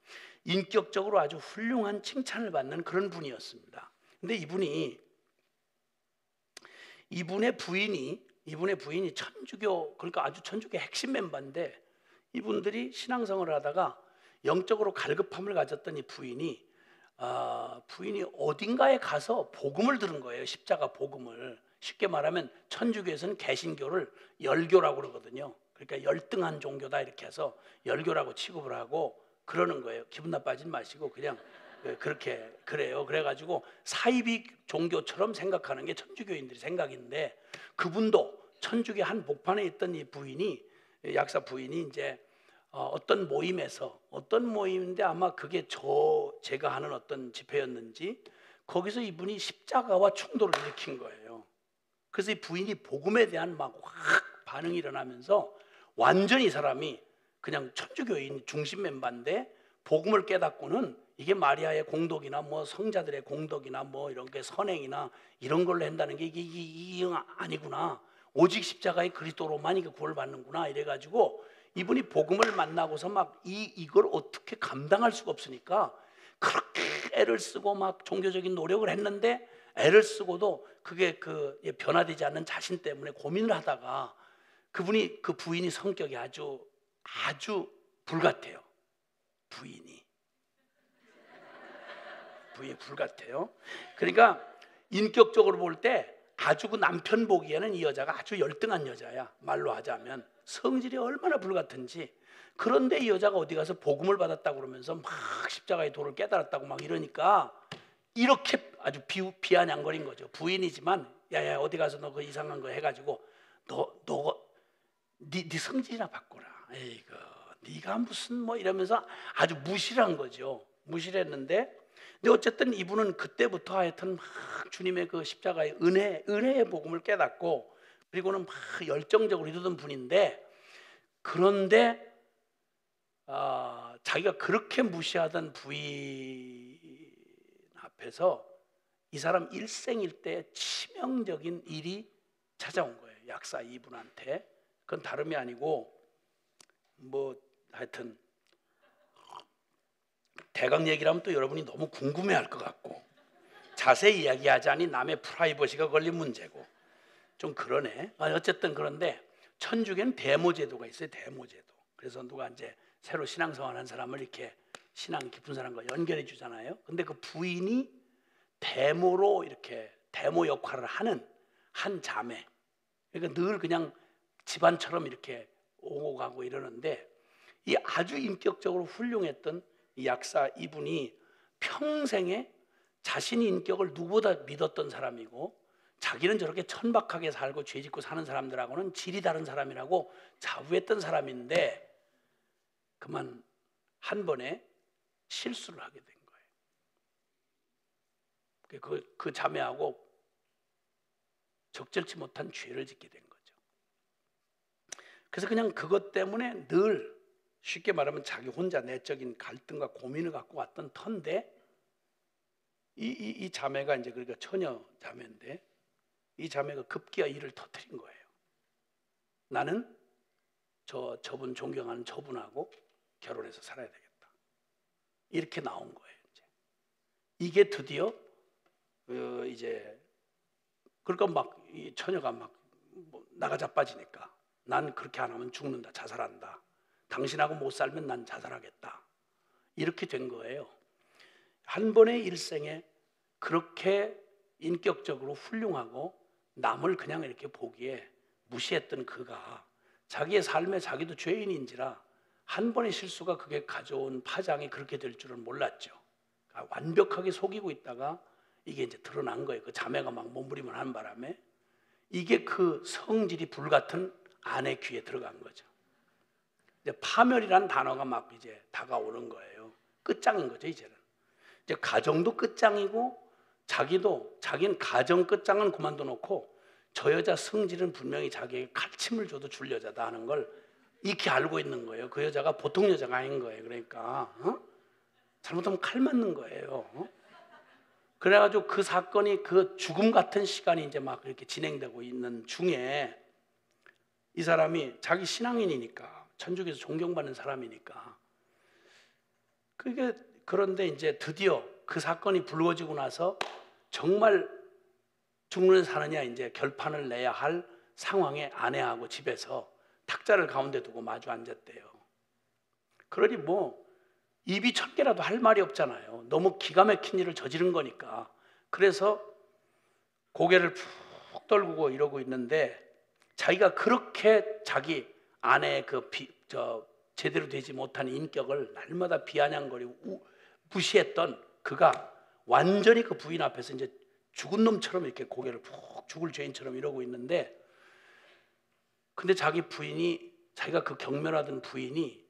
인격적으로 아주 훌륭한 칭찬을 받는 그런 분이었습니다. 근데 이분의 부인이 천주교, 그러니까 아주 천주교 핵심 멤버인데 이분들이 신앙생활을 하다가 영적으로 갈급함을 가졌던 이 부인이 어딘가에 가서 복음을 들은 거예요. 십자가 복음을. 쉽게 말하면 천주교에서는 개신교를 열교라고 그러거든요. 그러니까 열등한 종교다 이렇게 해서 열교라고 취급을 하고 그러는 거예요. 기분 나빠지지 마시고 그냥 그렇게 그래요. 그래가지고 사이비 종교처럼 생각하는 게 천주교인들이 생각인데 그분도 천주교 한 복판에 있던 이 부인이 약사 부인이 이제 어떤 모임인데 아마 그게 제가 하는 어떤 집회였는지 거기서 이분이 십자가와 충돌을 일으킨 거예요. 그래서 이 부인이 복음에 대한 막 확 반응이 일어나면서 완전히 이 사람이 그냥 천주교인 중심 멤버인데 복음을 깨닫고는 이게 마리아의 공덕이나 뭐 성자들의 공덕이나 뭐 이런 게 선행이나 이런 걸로 한다는 게 이게 아니구나. 오직 십자가의 그리스도로만 이게 구원을 받는구나 이래가지고 이분이 복음을 만나고서 막 이걸 어떻게 감당할 수가 없으니까 그렇게 애를 쓰고 막 종교적인 노력을 했는데 애를 쓰고도 그게 변화되지 않는 자신 때문에 고민을 하다가 그 부인이 성격이 아주 불같아요. 부인이 불같아요. 그러니까 인격적으로 볼 때 아주 그 남편 보기에는 이 여자가 아주 열등한 여자야. 말로 하자면 성질이 얼마나 불같은지. 그런데 이 여자가 어디 가서 복음을 받았다고 그러면서 막 십자가의 도를 깨달았다고 막 이러니까 이렇게 아주 비아냥거린 거죠. 부인이지만 야야 어디 가서 너 그 이상한 거 해가지고 네 성질이나 바꿔라. 에이그 네가 무슨 뭐 이러면서 아주 무시를 한 거죠. 무시를 했는데 근데 어쨌든 이분은 그때부터 하여튼 막 주님의 그 십자가의 은혜의 복음을 깨닫고 그리고는 막 열정적으로 이러던 분인데 그런데 자기가 그렇게 무시하던 부인 앞에서 이 사람 일생일 때 치명적인 일이 찾아온 거예요. 약사 이분한테. 그건 다름이 아니고 뭐 하여튼 대강 얘기를 하면 또 여러분이 너무 궁금해할 것 같고 자세히 이야기하자니 남의 프라이버시가 걸린 문제고 좀 그러네. 어쨌든 그런데 천주교는 대모제도가 있어요. 대모제도. 그래서 누가 이제 새로 신앙생활한 사람을 이렇게 신앙 깊은 사람과 연결해 주잖아요. 근데 그 부인이 대모로 이렇게 대모 역할을 하는 한 자매. 그러니까 늘 그냥 집안처럼 이렇게 오고 가고 이러는데 이 아주 인격적으로 훌륭했던 이 약사 이분이 평생에 자신의 인격을 누구보다 믿었던 사람이고 자기는 저렇게 천박하게 살고 죄짓고 사는 사람들하고는 질이 다른 사람이라고 자부했던 사람인데 그만 한 번에 실수를 하게 된 거예요. 그 자매하고 적절치 못한 죄를 짓게 된 거죠. 그래서 그냥 그것 때문에 늘 쉽게 말하면 자기 혼자 내적인 갈등과 고민을 갖고 왔던 터인데 이 자매가 이제 그러니까 처녀 자매인데 이 자매가 급기야 일을 터뜨린 거예요. 나는 저분 존경하는 저분하고 결혼해서 살아야 되겠다. 이렇게 나온 거예요. 이게 드디어 이제 그러니까 막 이 처녀가 막 나가 자빠지니까 난 그렇게 안 하면 죽는다, 자살한다. 당신하고 못 살면 난 자살하겠다. 이렇게 된 거예요. 한 번의 일생에 그렇게 인격적으로 훌륭하고 남을 그냥 이렇게 보기에 무시했던 그가 자기의 삶에 자기도 죄인인지라 한 번의 실수가 그게 가져온 파장이 그렇게 될 줄은 몰랐죠. 그러니까 완벽하게 속이고 있다가 이게 이제 드러난 거예요. 그 자매가 막 몸부림을 하는 바람에 이게 그 성질이 불같은 아내 귀에 들어간 거죠. 이제 파멸이란 단어가 막 이제 다가오는 거예요. 끝장인 거죠, 이제는. 이제 가정도 끝장이고 자기는 가정 끝장은 그만둬 놓고 저 여자 성질은 분명히 자기에게 칼침을 줘도 줄 여자다 하는 걸 익히 알고 있는 거예요. 그 여자가 보통 여자가 아닌 거예요. 그러니까 잘못하면 칼 맞는 거예요. 그래가지고 그 사건이 그 죽음 같은 시간이 이제 막 이렇게 진행되고 있는 중에 이 사람이 자기 신앙인이니까 천주교에서 존경받는 사람이니까 그런데 이제 드디어 그 사건이 불거지고 나서 정말 죽는 사느냐 이제 결판을 내야 할 상황에 아내하고 집에서 탁자를 가운데 두고 마주 앉았대요. 그러니 뭐 입이 1000개라도 할 말이 없잖아요. 너무 기가 막힌 일을 저지른 거니까. 그래서 고개를 푹 떨구고 이러고 있는데 자기가 그렇게 자기 아내의 제대로 되지 못한 인격을 날마다 비아냥거리고 무시했던 그가 완전히 그 부인 앞에서 이제 죽은 놈처럼 이렇게 고개를 푹 죽을 죄인처럼 이러고 있는데, 근데 자기가 그 경멸하던 부인이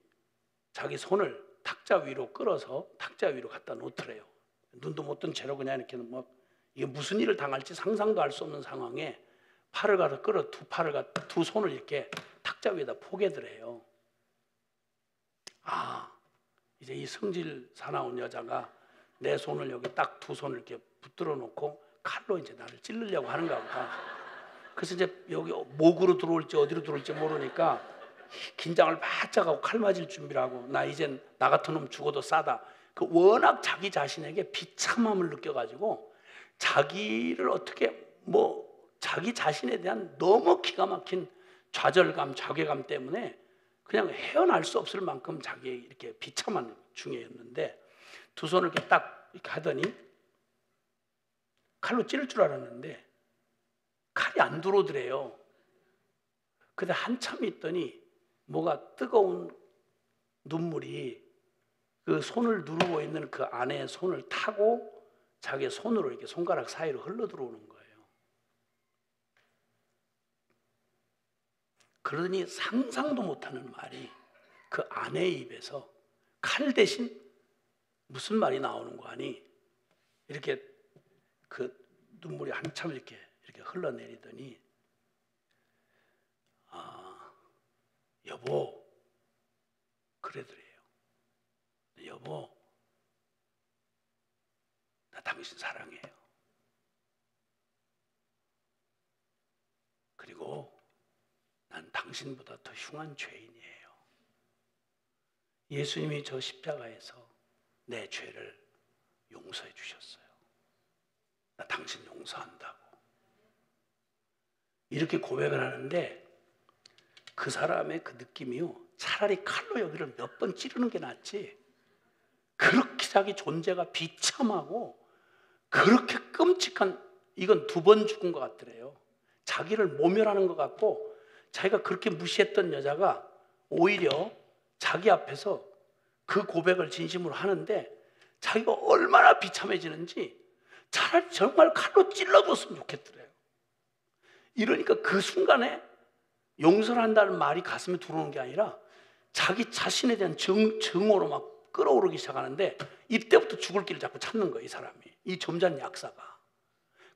자기 손을 탁자 위로 끌어서 탁자 위로 갖다 놓더래요. 눈도 못 뜬 채로 그냥 이렇게 막 이게 무슨 일을 당할지 상상도 할 수 없는 상황에 팔을 갖다 끌어 두 손을 이렇게 탁자 위에다 포개더래요. 이제 이 성질 사나운 여자가 내 손을 여기 딱 두 손을 이렇게 붙들어 놓고 칼로 이제 나를 찌르려고 하는가 보다. 그래서 이제 여기 목으로 들어올지 어디로 들어올지 모르니까 긴장을 바짝 하고 칼 맞을 준비를 하고 나 이젠 나 같은 놈 죽어도 싸다. 그 워낙 자기 자신에게 비참함을 느껴가지고 자기를 어떻게 자기 자신에 대한 너무 기가 막힌 좌절감, 자괴감 때문에 그냥 헤어날 수 없을 만큼 자기 이렇게 비참한 중이었는데 두 손을 이렇게 딱 이렇게 하더니 칼로 찌를 줄 알았는데 칼이 안 들어오더래요. 근데 한참 있더니 뭐가 뜨거운 눈물이 그 손을 누르고 있는 그 아내의 손을 타고 자기 손으로 이렇게 손가락 사이로 흘러 들어오는 거예요. 그러더니 상상도 못하는 말이 그 아내의 입에서 칼 대신 무슨 말이 나오는 거 아니? 이렇게 그 눈물이 한참 이렇게 흘러내리더니 여보 그래더래요. 여보 나 당신 사랑해요. 그리고 난 당신보다 더 흉한 죄인이에요. 예수님이 저 십자가에서 내 죄를 용서해 주셨어요. 나 당신 용서한다고. 이렇게 고백을 하는데 그 사람의 그 느낌이요. 차라리 칼로 여기를 몇 번 찌르는 게 낫지. 그렇게 자기 존재가 비참하고 그렇게 끔찍한, 이건 2번 죽은 것 같더래요. 자기를 모멸하는 것 같고 자기가 그렇게 무시했던 여자가 오히려 자기 앞에서 그 고백을 진심으로 하는데 자기가 얼마나 비참해지는지 차라리 정말 칼로 찔러줬으면 좋겠더래요. 이러니까 그 순간에 용서를 한다는 말이 가슴에 들어오는 게 아니라 자기 자신에 대한 증오로 막 끌어오르기 시작하는데 이때부터 죽을 길을 자꾸 찾는 거예요. 이 사람이, 이 점잖은 약사가.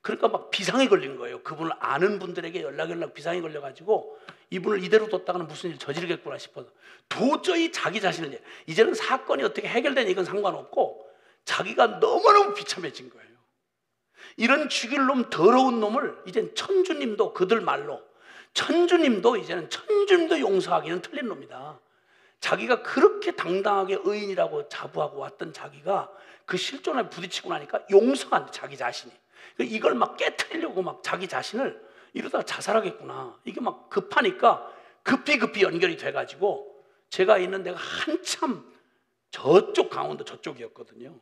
그러니까 막 비상이 걸린 거예요. 그분을 아는 분들에게 연락 비상이 걸려가지고 이분을 이대로 뒀다가는 무슨 일 저지르겠구나 싶어서 도저히 자기 자신을, 이제는 사건이 어떻게 해결되니 이건 상관없고 자기가 너무너무 비참해진 거예요. 이런 죽일 놈, 더러운 놈을 이젠 천주님도, 그들 말로 천주님도 이제는 천주님도 용서하기는 틀린 놈이다. 자기가 그렇게 당당하게 의인이라고 자부하고 왔던 자기가 그 실존에 부딪히고 나니까 용서가 안 돼, 자기 자신이. 이걸 막 깨트리려고 막 자기 자신을 이러다가 자살하겠구나. 이게 막 급하니까 급히 연결이 돼가지고 제가 있는 데가 한참 저쪽 강원도 저쪽이었거든요.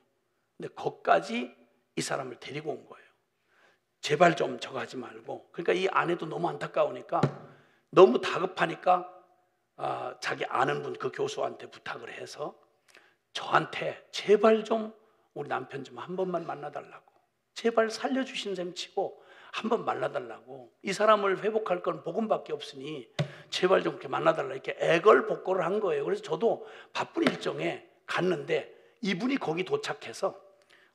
근데 거기까지 이 사람을 데리고 온 거예요. 제발 좀 저거 하지 말고. 그러니까 이 아내도 너무 안타까우니까 너무 다급하니까 자기 아는 분 그 교수한테 부탁을 해서 저한테 제발 좀 우리 남편 좀 한 번만 만나달라고, 제발 살려주신 셈 치고 한번 만나달라고. 이 사람을 회복할 건 복음밖에 없으니 제발 좀 그렇게 만나달라, 이렇게 애걸복걸을 한 거예요. 그래서 저도 바쁜 일정에 갔는데 이분이 거기 도착해서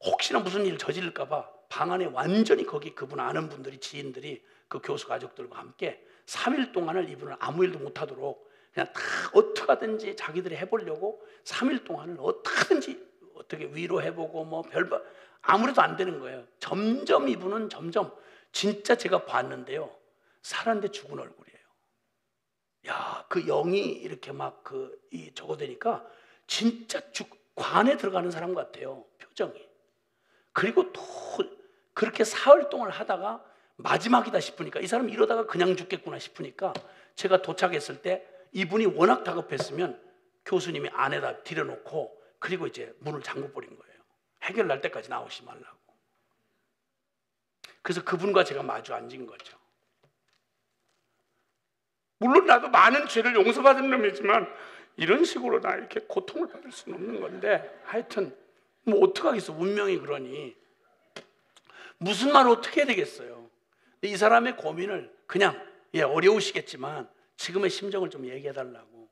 혹시나 무슨 일 저지를까 봐 방 안에 완전히 거기 그분 아는 분들이, 지인들이, 그 교수 가족들과 함께 3일 동안을 이분을 아무 일도 못하도록 그냥 다 어떻게 하든지 자기들이 해보려고 3일 동안을 어떻게 위로해보고 뭐 별거 아무래도 안 되는 거예요. 점점 이분은 점점, 진짜 제가 봤는데요, 살았는데 죽은 얼굴이에요. 야, 그 영이 이렇게 막 저거 되니까 진짜 관에 들어가는 사람 같아요, 표정이. 그리고 또 그렇게 사흘 동안 하다가 마지막이다 싶으니까, 이 사람 이러다가 그냥 죽겠구나 싶으니까, 제가 도착했을 때 이분이 워낙 다급했으면 교수님이 안에다 들여놓고 그리고 이제 문을 잠궈 버린 거예요. 해결날 때까지 나오시 말라고. 그래서 그분과 제가 마주 앉은 거죠. 물론 나도 많은 죄를 용서받은 놈이지만 이런 식으로 나 이렇게 고통을 받을 수는 없는 건데, 하여튼 뭐 어떡하겠어, 운명이 그러니. 무슨 말을 어떻게 해야 되겠어요. 이 사람의 고민을 그냥, 어려우시겠지만 지금의 심정을 좀 얘기해 달라고.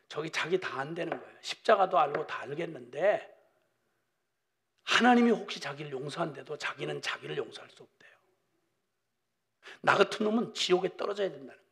저기 자기 다 안 되는 거예요. 십자가도 알고 다 알겠는데 하나님이 혹시 자기를 용서한데도 자기는 자기를 용서할 수 없대요. 나 같은 놈은 지옥에 떨어져야 된다는 거예요.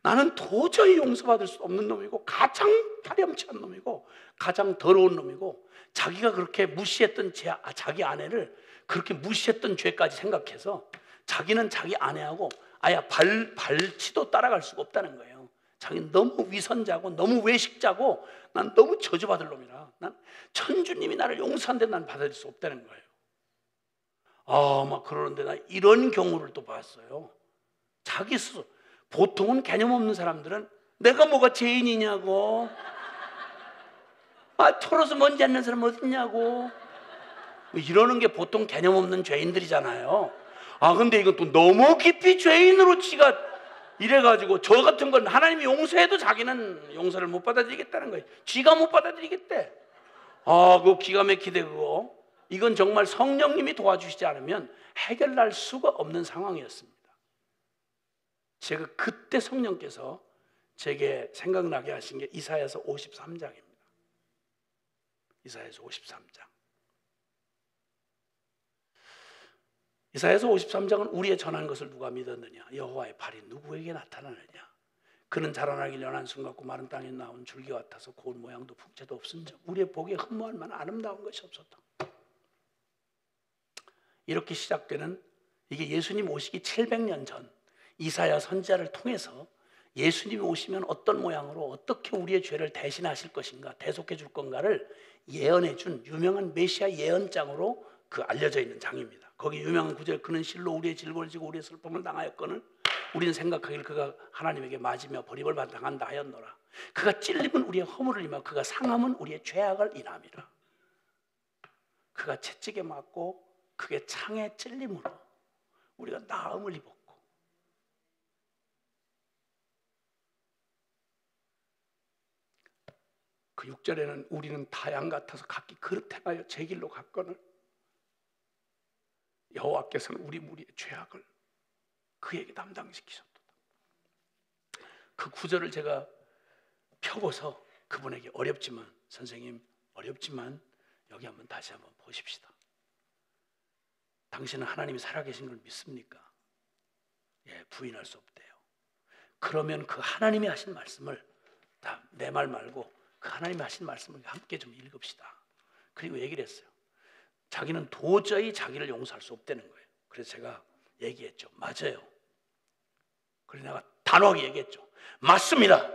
나는 도저히 용서받을 수 없는 놈이고, 가장 파렴치한 놈이고, 가장 더러운 놈이고, 자기가 그렇게 무시했던 자기 아내를 그렇게 무시했던 죄까지 생각해서 자기는 자기 아내하고 아예 발치도 따라갈 수가 없다는 거예요. 자기는 너무 위선자고 너무 외식자고 난 너무 저주받을 놈이라, 난 천주님이 나를 용서한데 난 받을 수 없다는 거예요. 막 그러는데 나 이런 경우를 또 봤어요. 자기 스스로. 보통은 개념 없는 사람들은 내가 뭐가 죄인이냐고, 털어서 먼지 않는 사람 어딨냐고, 이러는 게 보통 개념 없는 죄인들이잖아요. 근데 이건 또 너무 깊이 죄인으로 지가 이래가지고, 저 같은 건 하나님이 용서해도 자기는 용서를 못 받아들이겠다는 거예요. 쥐가 못 받아들이겠대. 그거 기가 막히대 그거. 이건 정말 성령님이 도와주시지 않으면 해결날 수가 없는 상황이었습니다. 제가 그때 성령께서 제게 생각나게 하신 게 이사야서 53장입니다. 이사야서 53장. 이사야서 53장은 우리의 전한 것을 누가 믿었느냐? 여호와의 발이 누구에게 나타나느냐? 그는 자라나길 연한 순 같고 마른 땅에 나온 줄기 같아서 고운 모양도 풍채도 없은 적, 우리의 보기에 흠모할 만한 아름다운 것이 없었다. 이렇게 시작되는, 이게 예수님 오시기 700년 전 이사야 선지자를 통해서 예수님이 오시면 어떤 모양으로 어떻게 우리의 죄를 대신하실 것인가, 대속해 줄 건가를 예언해 준 유명한 메시아 예언장으로 알려져 있는 장입니다. 거기 유명한 구절, 그는 실로 우리의 질고를 지고 우리의 슬픔을 당하였거늘 우리는 생각하기를 그가 하나님에게 맞으며 버림을 당한다 하였노라. 그가 찔림은 우리의 허물을 입어 그가 상함은 우리의 죄악을 인함이라. 그가 채찍에 맞고 그게 창에 찔림으로 우리가 나음을 입었고, 그 6절에는 우리는 타양 같아서 각기 그릇 행하여 제 길로 갔거늘 여호와께서는 우리 무리의 죄악을 그에게 담당시키셨도다. 그 구절을 제가 펴고서 그분에게, 어렵지만 선생님, 어렵지만 여기 한번 다시 한번 보십시다. 당신은 하나님이 살아계신 걸 믿습니까? 부인할 수 없대요. 그러면 그 하나님이 하신 말씀을 다 내 말 말고 그 하나님이 하신 말씀을 함께 좀 읽읍시다. 그리고 얘기를 했어요. 자기는 도저히 자기를 용서할 수 없다는 거예요. 그래서 제가 얘기했죠. 맞아요. 그래서 내가 단호하게 얘기했죠. 맞습니다.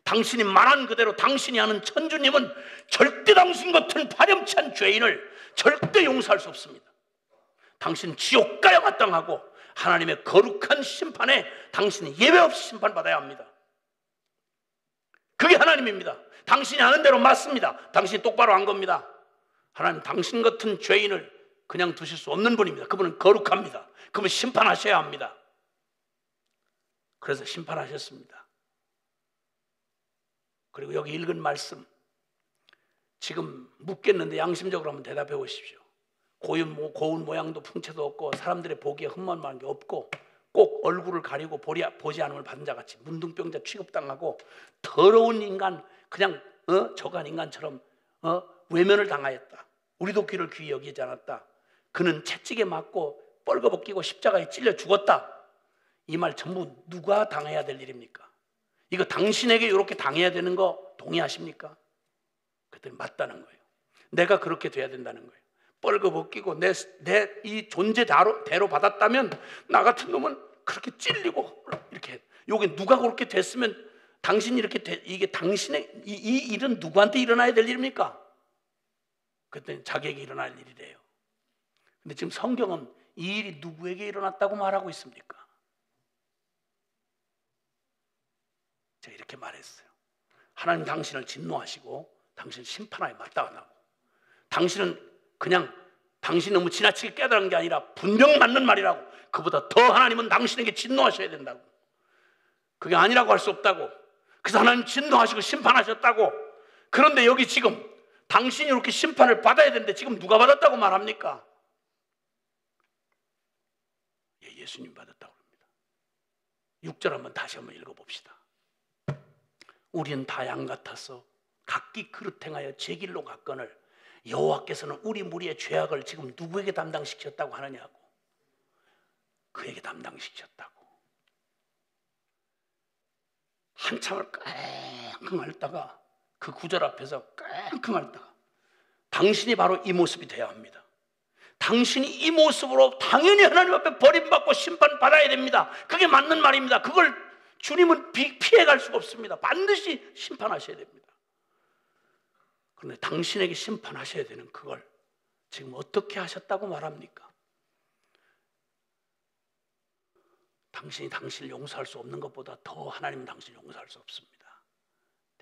당신이 말한 그대로 당신이 아는 천주님은 절대 당신 같은 파렴치한 죄인을 절대 용서할 수 없습니다. 당신 지옥 가야 마땅하고 하나님의 거룩한 심판에 당신이 예외 없이 심판받아야 합니다. 그게 하나님입니다. 당신이 아는 대로 맞습니다. 당신이 똑바로 한 겁니다. 하나님, 당신 같은 죄인을 그냥 두실 수 없는 분입니다. 그분은 거룩합니다. 그분 심판하셔야 합니다. 그래서 심판하셨습니다. 그리고 여기 읽은 말씀 지금 묻겠는데 양심적으로 한번 대답해 보십시오. 고운 모양도 풍채도 없고 사람들의 보기에 흠만한 게 없고 꼭 얼굴을 가리고 보지 않음을 받은 자같이 문둥병자 취급당하고 더러운 인간, 그냥 저간 인간처럼 외면을 당하였다. 우리도 그를 귀히 여기지 않았다. 그는 채찍에 맞고 뻘거벗기고 십자가에 찔려 죽었다. 이 말 전부 누가 당해야 될 일입니까? 이거 당신에게 이렇게 당해야 되는 거 동의하십니까? 그랬더니 맞다는 거예요. 내가 그렇게 돼야 된다는 거예요. 뻘거벗기고 내 이 존재대로 받았다면 나 같은 놈은 그렇게 찔리고 이렇게. 여기 누가 그렇게 됐으면 당신이 이렇게 이게 당신의 이 일은 누구한테 일어나야 될 일입니까? 그랬더니 자기에게 일어날 일이래요. 근데 지금 성경은 이 일이 누구에게 일어났다고 말하고 있습니까? 제가 이렇게 말했어요. 하나님 당신을 진노하시고 당신 심판하에 마땅하고, 당신은 그냥 당신이 너무 지나치게 깨달은 게 아니라 분명 맞는 말이라고. 그보다 더 하나님은 당신에게 진노하셔야 된다고. 그게 아니라고 할 수 없다고. 그래서 하나님 진노하시고 심판하셨다고. 그런데 여기 지금 당신이 이렇게 심판을 받아야 되는데 지금 누가 받았다고 말합니까? 예수님 받았다고 합니다. 6절 한번 다시 한번 읽어봅시다. 우리는 다 양 같아서 각기 그릇 행하여 제 길로 갔거늘 여호와께서는 우리 무리의 죄악을 지금 누구에게 담당시켰다고 하느냐고. 그에게 담당시켰다고. 한참을 끙끙 앓다가 그 구절 앞에서 끙끙 앓다가 당신이 바로 이 모습이 되어야 합니다. 당신이 이 모습으로 당연히 하나님 앞에 버림받고 심판받아야 됩니다. 그게 맞는 말입니다. 그걸 주님은 피해갈 수가 없습니다. 반드시 심판하셔야 됩니다. 그런데 당신에게 심판하셔야 되는 그걸 지금 어떻게 하셨다고 말합니까? 당신이 당신을 용서할 수 없는 것보다 더 하나님은 당신을 용서할 수 없습니다.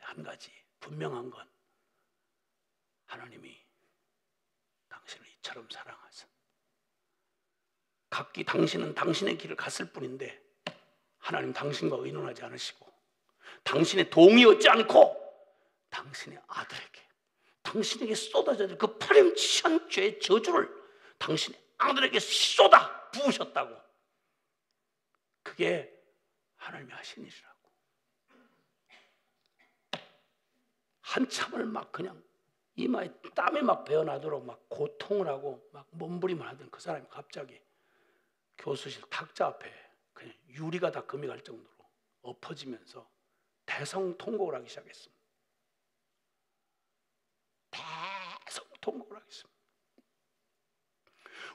한 가지 분명한 건 하나님이 당신을 이처럼 사랑하사 각기 당신은 당신의 길을 갔을 뿐인데 하나님 당신과 의논하지 않으시고 당신의 동의 얻지 않고 당신의 아들에게, 당신에게 쏟아져 들 그 파렴치한 죄의 저주를 당신의 아들에게 쏟아 부으셨다고. 그게 하나님이 하신 일이라고. 한참을 막 그냥 이마에 땀이 막 배어나도록 막 고통을 하고 막 몸부림을 하던 그 사람이 갑자기 교수실 탁자 앞에 그냥 유리가 다 금이 갈 정도로 엎어지면서 대성통곡을 하기 시작했습니다. 대성통곡을 하기 시작했습니다.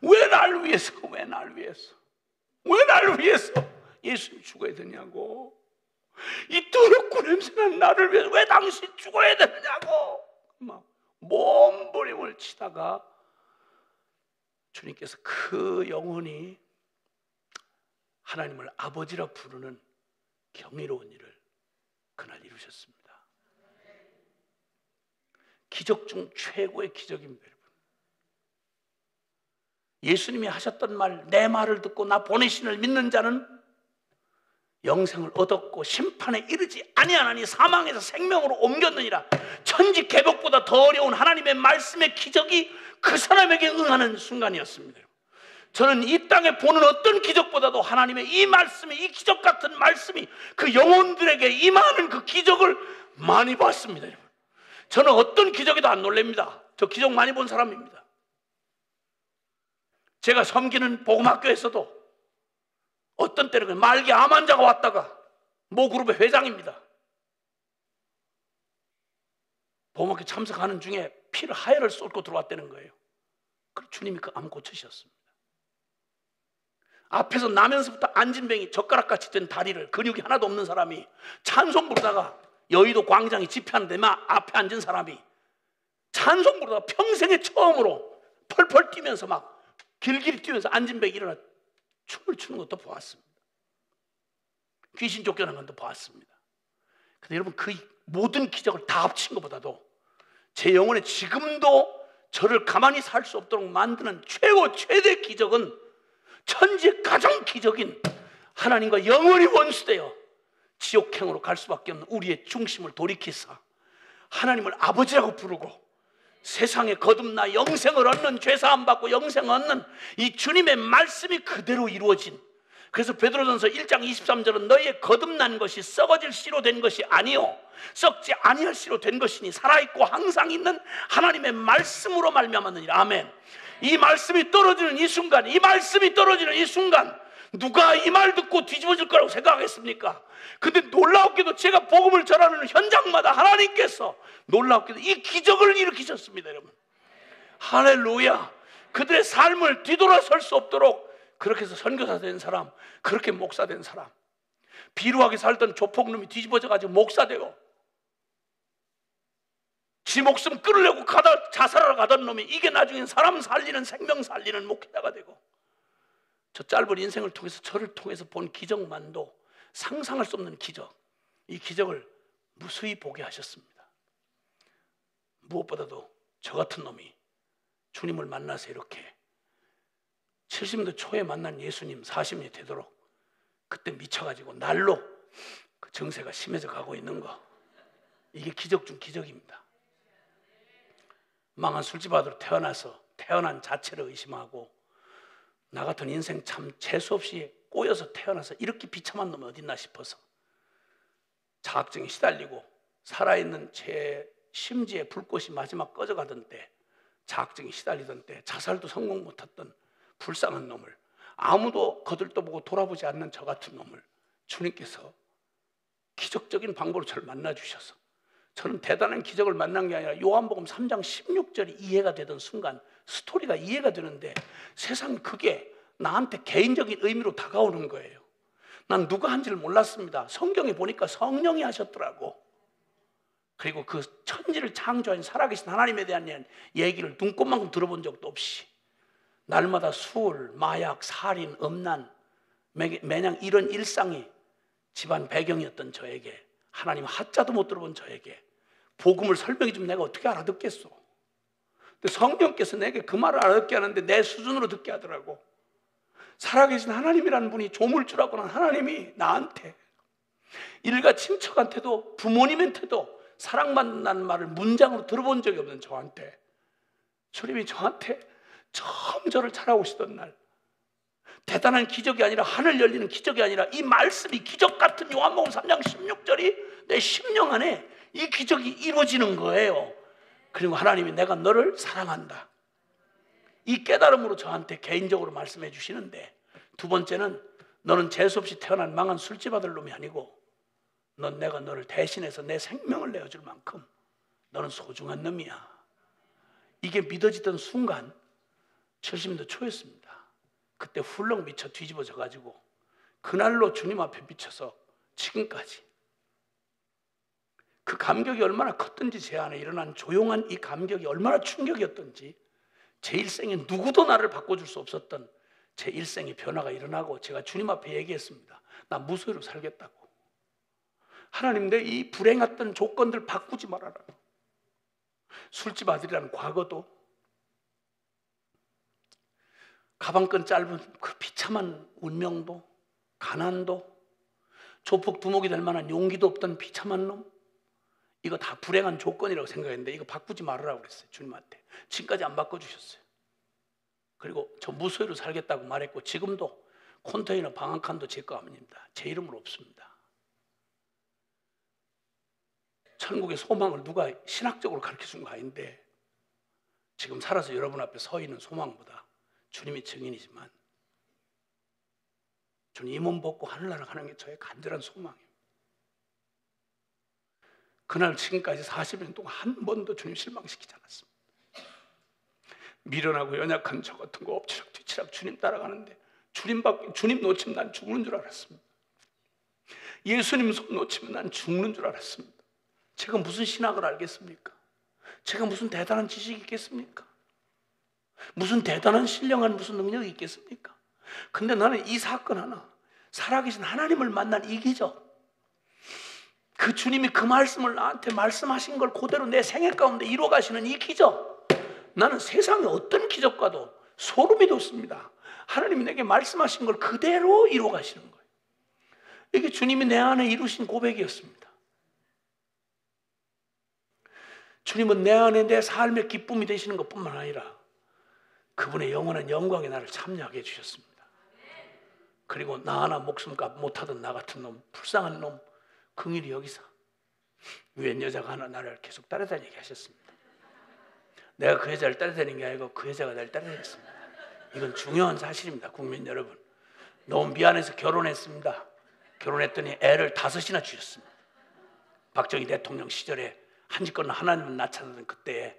왜 날 위해서, 왜 날 위해서, 왜 날 위해서 예수님 죽어야 되냐고. 이 더럽고 냄새나는 나를 위해서 왜 당신 죽어야 되느냐고 막 몸부림을 치다가 주님께서 그 영혼이 하나님을 아버지라 부르는 경이로운 일을 그날 이루셨습니다. 기적 중 최고의 기적입니다, 여러분. 예수님이 하셨던 말, 내 말을 듣고 나 보내신을 믿는 자는 영생을 얻었고 심판에 이르지 아니하나니 사망에서 생명으로 옮겼느니라. 천지개벽보다 더 어려운 하나님의 말씀의 기적이 그 사람에게 응하는 순간이었습니다. 저는 이 땅에 보는 어떤 기적보다도 하나님의 이 말씀이, 이 기적 같은 말씀이 그 영혼들에게 임하는 그 기적을 많이 봤습니다. 여러분. 저는 어떤 기적에도 안 놀랍니다. 저 기적 많이 본 사람입니다. 제가 섬기는 복음학교에서도 어떤 때는 말기 암 환자가 왔다가 모 그룹의 회장입니다. 복음학교 참석하는 중에 피를 하혈을 쏟고 들어왔다는 거예요. 그래서 주님이 그 암 고치셨습니다. 앞에서 나면서부터 안진뱅이 젓가락같이 된 다리를, 근육이 하나도 없는 사람이 찬송 부르다가 여의도 광장에 집회하는데 막 앞에 앉은 사람이 찬송 부르다가 평생에 처음으로 펄펄 뛰면서 막 길길이 뛰면서 안진뱅이 일어나 춤을 추는 것도 보았습니다. 귀신 쫓겨난 것도 보았습니다. 근데 여러분, 그 모든 기적을 다 합친 것보다도 제 영혼에 지금도 저를 가만히 살 수 없도록 만드는 최대 기적은 천지의 가장 기적인 하나님과 영원히 원수되어 지옥행으로 갈 수밖에 없는 우리의 중심을 돌이키사 하나님을 아버지라고 부르고 세상에 거듭나 영생을 얻는, 죄사함 받고 영생을 얻는 이 주님의 말씀이 그대로 이루어진, 그래서 베드로전서 1장 23절은 너희의 거듭난 것이 썩어질 씨로 된 것이 아니요 썩지 아니할 씨로 된 것이니 살아있고 항상 있는 하나님의 말씀으로 말미암았느니라. 아멘. 이 말씀이 떨어지는 이 순간, 이 말씀이 떨어지는 이 순간 누가 이 말 듣고 뒤집어질 거라고 생각하겠습니까? 근데 놀라웠게도 제가 복음을 전하는 현장마다 하나님께서 놀라웠게도 이 기적을 일으키셨습니다. 여러분, 할렐루야. 그들의 삶을 뒤돌아설 수 없도록 그렇게 해서 선교사 된 사람, 그렇게 목사 된 사람, 비루하게 살던 조폭놈이 뒤집어져 가지고 목사 되고, 지 목숨 끊으려고 가다 자살하러 가던 놈이 이게 나중엔 사람 살리는, 생명 살리는 목회자가 되고, 저 짧은 인생을 통해서, 저를 통해서 본 기적만도 상상할 수 없는 기적, 이 기적을 무수히 보게 하셨습니다. 무엇보다도 저 같은 놈이 주님을 만나서 이렇게 70년 초에 만난 예수님 40년이 되도록 그때 미쳐가지고 날로 그 증세가 심해져 가고 있는 거, 이게 기적 중 기적입니다. 망한 술집 아들로 태어나서 태어난 자체를 의심하고, 나 같은 인생 참 재수없이 꼬여서 태어나서 이렇게 비참한 놈이 어딨나 싶어서 자학증에 시달리고 살아있는 제 심지에 불꽃이 마지막 꺼져가던 때, 자학증에 시달리던 때, 자살도 성공 못했던 불쌍한 놈을, 아무도 거들떠보고 돌아보지 않는 저 같은 놈을 주님께서 기적적인 방법으로 저를 만나주셔서, 저는 대단한 기적을 만난 게 아니라 요한복음 3장 16절이 이해가 되던 순간, 스토리가 이해가 되는데 세상 그게 나한테 개인적인 의미로 다가오는 거예요. 난 누가 한지를 몰랐습니다. 성경에 보니까 성령이 하셨더라고. 그리고 그 천지를 창조한 살아계신 하나님에 대한 얘기를 눈꽃만큼 들어본 적도 없이 날마다 술, 마약, 살인, 음란, 매냥 이런 일상이 집안 배경이었던 저에게, 하나님 하자도 못 들어본 저에게 복음을 설명해 주면 내가 어떻게 알아듣겠소? 근데 성령께서 내게 그 말을 알아듣게 하는데 내 수준으로 듣게 하더라고. 살아계신 하나님이라는 분이, 조물주라고는 하나님이 나한테, 일가 친척한테도 부모님한테도 사랑받는다는 말을 문장으로 들어본 적이 없는 저한테, 주님이 저한테 처음 저를 찾아오시던 날, 대단한 기적이 아니라, 하늘 열리는 기적이 아니라 이 말씀이 기적 같은 요한복음 3장 16절이 내 심령 안에 이 기적이 이루어지는 거예요. 그리고 하나님이 내가 너를 사랑한다, 이 깨달음으로 저한테 개인적으로 말씀해 주시는데, 두 번째는 너는 재수없이 태어난 망한 술집 아들 놈이 아니고 내가 너를 대신해서 내 생명을 내어줄 만큼 너는 소중한 놈이야. 이게 믿어지던 순간 70년 초였습니다. 그때 훌렁 미쳐 뒤집어져 가지고 그날로 주님 앞에 미쳐서 지금까지, 그 감격이 얼마나 컸던지, 제 안에 일어난 조용한 이 감격이 얼마나 충격이었던지, 제 일생에 누구도 나를 바꿔줄 수 없었던 제 일생의 변화가 일어나고, 제가 주님 앞에 얘기했습니다. 나 무소유로 살겠다고. 하나님, 내 이 불행했던 조건들 바꾸지 말아라. 술집 아들이라는 과거도, 가방끈 짧은 그 비참한 운명도, 가난도, 조폭 두목이 될 만한 용기도 없던 비참한 놈, 이거 다 불행한 조건이라고 생각했는데 이거 바꾸지 말으라고 그랬어요, 주님한테. 지금까지 안 바꿔주셨어요. 그리고 저 무소유로 살겠다고 말했고, 지금도 컨테이너 방 한 칸도 제 거 아닙니다. 제 이름으로 없습니다. 천국의 소망을 누가 신학적으로 가르쳐준 거 아닌데, 지금 살아서 여러분 앞에 서 있는 소망보다 주님이 증인이지만, 저는 이 몸 벗고 하늘나라 가는 게 저의 간절한 소망이에요. 그날 지금까지 40년 동안 한 번도 주님 실망시키지 않았습니다. 미련하고 연약한 저 같은 거 엎치락 뒤치락 주님 따라가는데, 주님 놓치면 난 죽는 줄 알았습니다. 예수님 손 놓치면 난 죽는 줄 알았습니다. 제가 무슨 신학을 알겠습니까? 제가 무슨 대단한 지식이 있겠습니까? 무슨 대단한 신령한 무슨 능력이 있겠습니까? 근데 나는 이 사건 하나, 살아계신 하나님을 만난 이 기적, 그 주님이 그 말씀을 나한테 말씀하신 걸 그대로 내 생애 가운데 이루어 가시는 이 기적, 나는 세상의 어떤 기적과도 소름이 돋습니다. 하나님이 내게 말씀하신 걸 그대로 이루어 가시는 거예요. 이게 주님이 내 안에 이루신 고백이었습니다. 주님은 내 안에 내 삶의 기쁨이 되시는 것뿐만 아니라 그분의 영원한 영광에 나를 참여하게 해주셨습니다. 그리고 나 하나 목숨값 못하던 나 같은 놈, 불쌍한 놈 긍휼히 여기사 유엔 여자가 하나 나를 계속 따라다니게 하셨습니다. 내가 그 여자를 따라다니는 게 아니고 그 여자가 나를 따라다녔습니다. 이건 중요한 사실입니다. 국민 여러분, 너무 미안해서 결혼했습니다. 결혼했더니 애를 5이나 주셨습니다. 박정희 대통령 시절에 한짓거나 하나님은 나타나던 그때에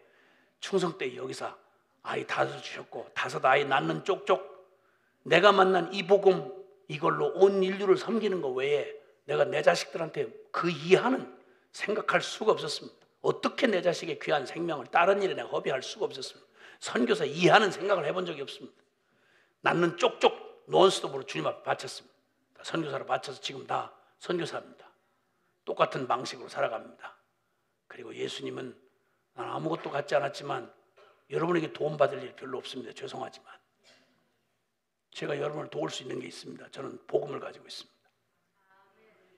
충성때 여기서 아이 5 주셨고 5 아이 낳는 쪽쪽 내가 만난 이 복음 이걸로 온 인류를 섬기는 것 외에 내가 내 자식들한테 그 이하는 생각할 수가 없었습니다. 어떻게 내 자식의 귀한 생명을 다른 일에 내가 허비할 수가 없었습니다. 선교사 이하는 생각을 해본 적이 없습니다. 낳는 쪽쪽 논스톱으로 주님 앞에 바쳤습니다. 선교사로 바쳐서 지금 다 선교사입니다. 똑같은 방식으로 살아갑니다. 그리고 예수님은 난 아무것도 갖지 않았지만 여러분에게 도움받을 일 별로 없습니다. 죄송하지만 제가 여러분을 도울 수 있는 게 있습니다. 저는 복음을 가지고 있습니다.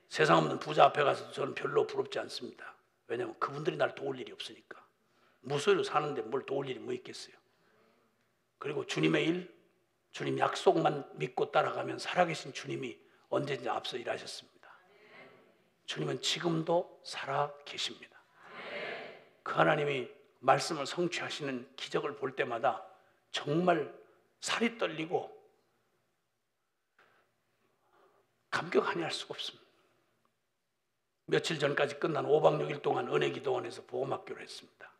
세상 없는 부자 앞에 가서도 저는 별로 부럽지 않습니다. 왜냐하면 그분들이 날 도울 일이 없으니까. 무소유로 사는데 뭘 도울 일이 뭐 있겠어요. 그리고 주님의 일, 주님 약속만 믿고 따라가면 살아계신 주님이 언제든지 앞서 일하셨습니다. 주님은 지금도 살아 계십니다. 그 하나님이 말씀을 성취하시는 기적을 볼 때마다 정말 살이 떨리고 감격 아니할 수가 없습니다. 며칠 전까지 끝난 5박 6일 동안 은혜기도원에서 복음학교를 했습니다.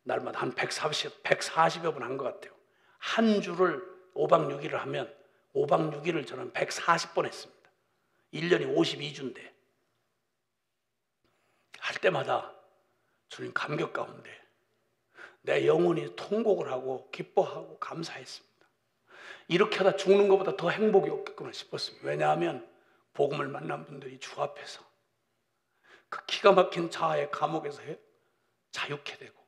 날마다 한 140여 분 한 것 같아요. 한 주를 5박 6일을 하면 5박 6일을 저는 140번 했습니다. 1년이 52주인데 할 때마다 주님 감격 가운데 내 영혼이 통곡을 하고 기뻐하고 감사했습니다. 이렇게 하다 죽는 것보다 더 행복이 없겠구나 싶었습니다. 왜냐하면 복음을 만난 분들이 주 앞에서 그 기가 막힌 자아의 감옥에서 자유케 되고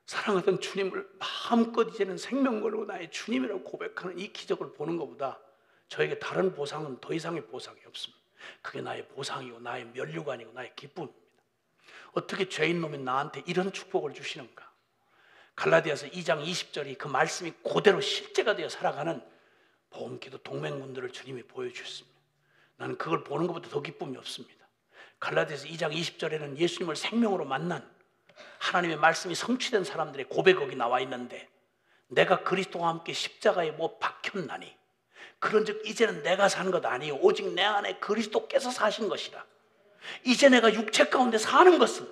사랑하던 주님을 마음껏 이제는 생명 걸고 나의 주님이라고 고백하는 이 기적을 보는 것보다 저에게 다른 보상은 더 이상의 보상이 없습니다. 그게 나의 보상이고 나의 면류관이고 나의 기쁨입니다. 어떻게 죄인 놈인 나한테 이런 축복을 주시는가? 갈라디아서 2장 20절이 그 말씀이 그대로 실제가 되어 살아가는 복음기도 동맹군들을 주님이 보여주셨습니다. 나는 그걸 보는 것보다 더 기쁨이 없습니다. 갈라디아서 2장 20절에는 예수님을 생명으로 만난 하나님의 말씀이 성취된 사람들의 고백이 나와 있는데 내가 그리스도와 함께 십자가에 못 박혔나니 그런즉 이제는 내가 사는 것 아니요 오직 내 안에 그리스도께서 사신 것이라. 이제 내가 육체 가운데 사는 것은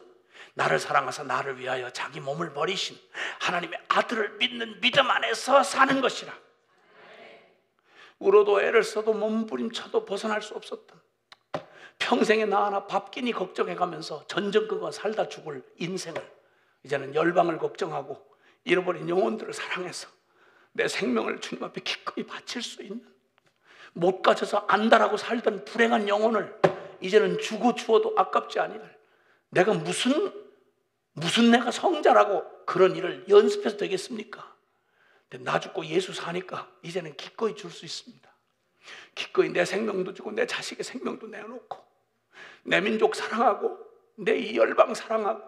나를 사랑하사 나를 위하여 자기 몸을 버리신 하나님의 아들을 믿는 믿음 안에서 사는 것이라. 울어도 애를 써도 몸부림쳐도 벗어날 수 없었던 평생에 나 하나 밥끼니 걱정해가면서 전전긍긍 살다 죽을 인생을 이제는 열방을 걱정하고 잃어버린 영혼들을 사랑해서 내 생명을 주님 앞에 기꺼이 바칠 수 있는 못 가져서 안다라고 살던 불행한 영혼을 이제는 주고 주어도 아깝지 아니할 내가 무슨 내가 성자라고 그런 일을 연습해서 되겠습니까? 근데 나 죽고 예수 사니까 이제는 기꺼이 줄 수 있습니다. 기꺼이 내 생명도 주고 내 자식의 생명도 내어놓고 내 민족 사랑하고 내 이 열방 사랑하고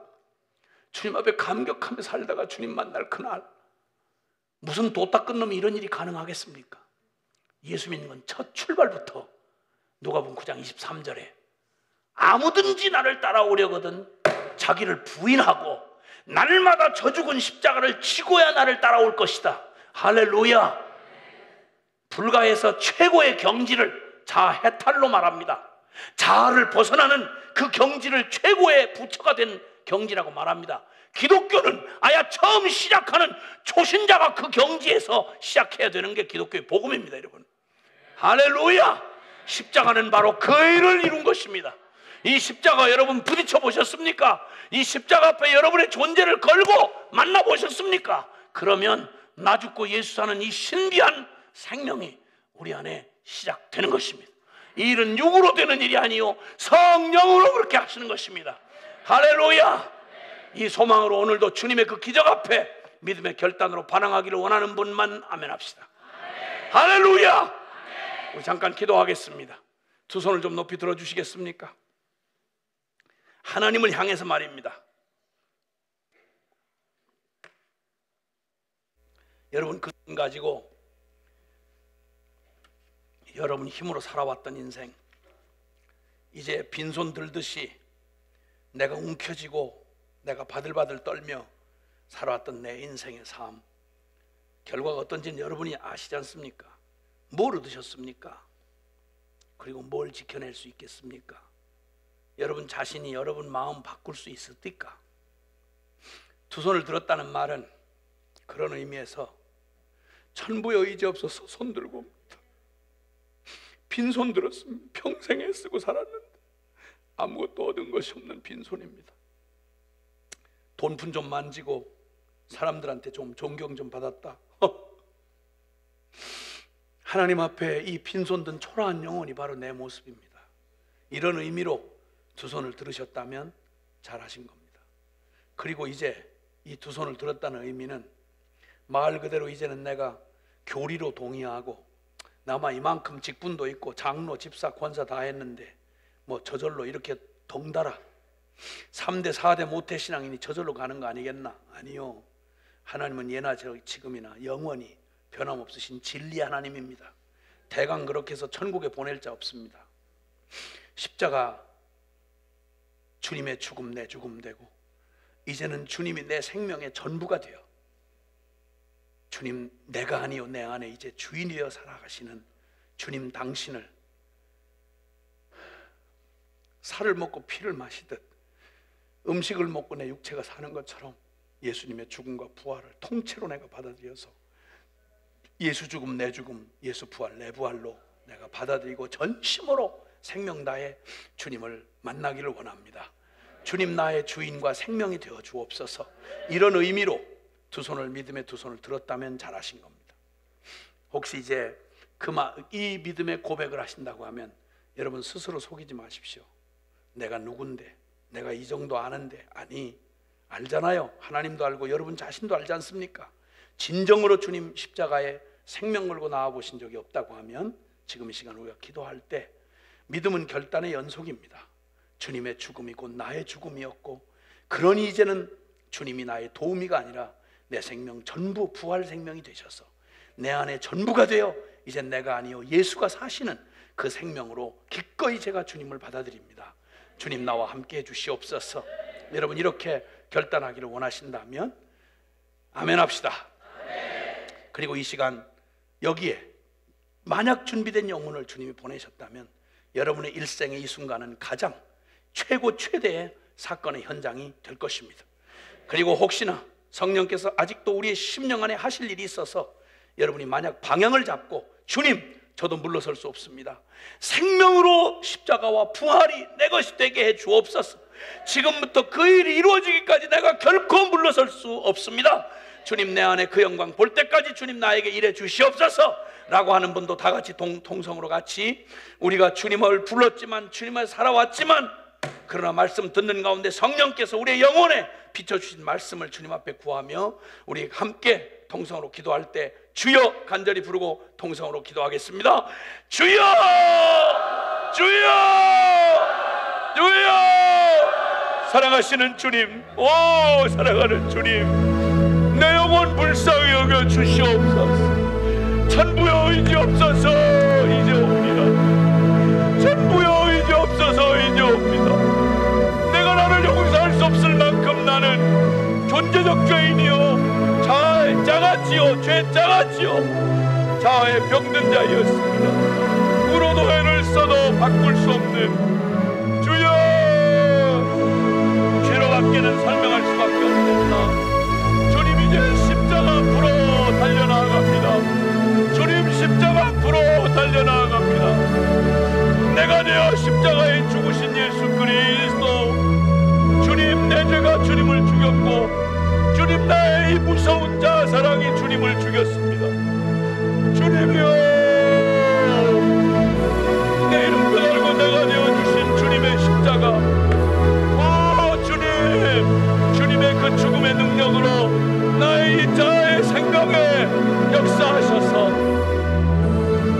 주님 앞에 감격하며 살다가 주님 만날 그날 무슨 도 닦은 놈이 이런 일이 가능하겠습니까? 예수 믿는 건 첫 출발부터 누가복음 9장 23절에 아무든지 나를 따라오려거든 자기를 부인하고 날마다 저 죽은 십자가를 지고야 나를 따라올 것이다. 할렐루야. 불가에서 최고의 경지를 자해탈로 말합니다. 자아를 벗어나는 그 경지를 최고의 부처가 된 경지라고 말합니다. 기독교는 아야 처음 시작하는 초신자가 그 경지에서 시작해야 되는 게 기독교의 복음입니다. 여러분 할렐루야. 십자가는 바로 그 일을 이룬 것입니다. 이 십자가 여러분 부딪혀 보셨습니까? 이 십자가 앞에 여러분의 존재를 걸고 만나보셨습니까? 그러면 나 죽고 예수 사는 이 신비한 생명이 우리 안에 시작되는 것입니다. 이 일은 육으로 되는 일이 아니요 성령으로 그렇게 하시는 것입니다. 할렐루야. 이 소망으로 오늘도 주님의 그 기적 앞에 믿음의 결단으로 반응하기를 원하는 분만 아멘 합시다. 할렐루야. 우리 잠깐 기도하겠습니다. 두 손을 좀 높이 들어주시겠습니까? 하나님을 향해서 말입니다. 여러분 그 돈 가지고 여러분 힘으로 살아왔던 인생, 이제 빈손 들듯이 내가 움켜쥐고 내가 바들바들 떨며 살아왔던 내 인생의 삶, 결과가 어떤지는 여러분이 아시지 않습니까? 뭘 얻으셨습니까? 그리고 뭘 지켜낼 수 있겠습니까? 여러분 자신이 여러분 마음 바꿀 수 있습니까? 두 손을 들었다는 말은 그런 의미에서 천부의 의지 없어서 손 들고 빈손 들었습니다. 평생 애쓰고 살았는데 아무것도 얻은 것이 없는 빈손입니다. 돈푼 좀 만지고 사람들한테 좀 존경 좀 받았다. 하나님 앞에 이 빈손 든 초라한 영혼이 바로 내 모습입니다. 이런 의미로 두 손을 들으셨다면 잘하신 겁니다. 그리고 이제 이 두 손을 들었다는 의미는 말 그대로 이제는 내가 교리로 동의하고 나마 이만큼 직분도 있고 장로, 집사, 권사 다 했는데 뭐 저절로 이렇게 덩달아 3대 4대 모태신앙인이 저절로 가는 거 아니겠나? 아니요. 하나님은 예나 지금이나 영원히 변함없으신 진리 하나님입니다. 대강 그렇게 해서 천국에 보낼 자 없습니다. 십자가 주님의 죽음 내 죽음 되고 이제는 주님이 내 생명의 전부가 되어 주님 내가 아니요 내 안에 이제 주인이여 살아가시는 주님 당신을 살을 먹고 피를 마시듯 음식을 먹고 내 육체가 사는 것처럼 예수님의 죽음과 부활을 통째로 내가 받아들여서 예수 죽음 내 죽음, 예수 부활 내 부활로 내가 받아들이고 전심으로 생명 다해 주님을 만나기를 원합니다. 주님 나의 주인과 생명이 되어 주옵소서. 이런 의미로 두 손을 믿음의 두 손을 들었다면 잘하신 겁니다. 혹시 이제 이 믿음의 고백을 하신다고 하면 여러분 스스로 속이지 마십시오. 내가 누군데, 내가 이 정도 아는데. 아니, 알잖아요. 하나님도 알고 여러분 자신도 알지 않습니까? 진정으로 주님 십자가에 생명 걸고 나와보신 적이 없다고 하면 지금 이 시간 우리가 기도할 때 믿음은 결단의 연속입니다. 주님의 죽음이 곧 나의 죽음이었고 그러니 이제는 주님이 나의 도우미가 아니라 내 생명 전부 부활 생명이 되셔서 내 안에 전부가 되어 이제 내가 아니요 예수가 사시는 그 생명으로 기꺼이 제가 주님을 받아들입니다. 주님 나와 함께 해주시옵소서. 여러분 이렇게 결단하기를 원하신다면 아멘 합시다. 그리고 이 시간 여기에 만약 준비된 영혼을 주님이 보내셨다면 여러분의 일생의 이 순간은 가장 최고 최대의 사건의 현장이 될 것입니다. 그리고 혹시나 성령께서 아직도 우리의 심령 안에 하실 일이 있어서 여러분이 만약 방향을 잡고 주님 저도 물러설 수 없습니다. 생명으로 십자가와 부활이 내 것이 되게 해 주옵소서. 지금부터 그 일이 이루어지기까지 내가 결코 물러설 수 없습니다. 주님 내 안에 그 영광 볼 때까지 주님 나에게 일해 주시옵소서 라고 하는 분도 다 같이 통성으로 같이 우리가 주님을 불렀지만 주님을 살아왔지만 그러나 말씀 듣는 가운데 성령께서 우리의 영혼에 비춰주신 말씀을 주님 앞에 구하며 우리 함께 통성으로 기도할 때 주여 간절히 부르고 통성으로 기도하겠습니다. 주여 주여 주여. 사랑하시는 주님, 오 사랑하는 주님, 내 영혼 불쌍히 여겨 주시옵소서. 천부여 의지 없어서 이제 옵니다. 천부여 의지 없어서 이제 옵니다. 내가 나를 용서할 수 없을 만큼 나는 존재적 죄인이요 자아지요 죄자아지요 자아에 병든 자이었습니다. 울어도 애를 써도 바꿀 수 없는 주여, 죄로 밖에는 설명할 수밖에 없겠다. 주님 이제 십자가 앞으로 달려나갑니다. 주님 십자가 앞으로 달려나갑니다. 내가 되어 십자가에 죽으신 예수 그리스도, 주님 내 죄가 주님을 죽였고 주님 나의 이 무서운 자아사랑이 주님을 죽였습니다. 주님이여, 내 이름 그대로 내가 되어주신 주님의 십자가, 오 주님, 주님의 그 죽음의 능력으로 나의 이 자아의 생각에 역사하셔서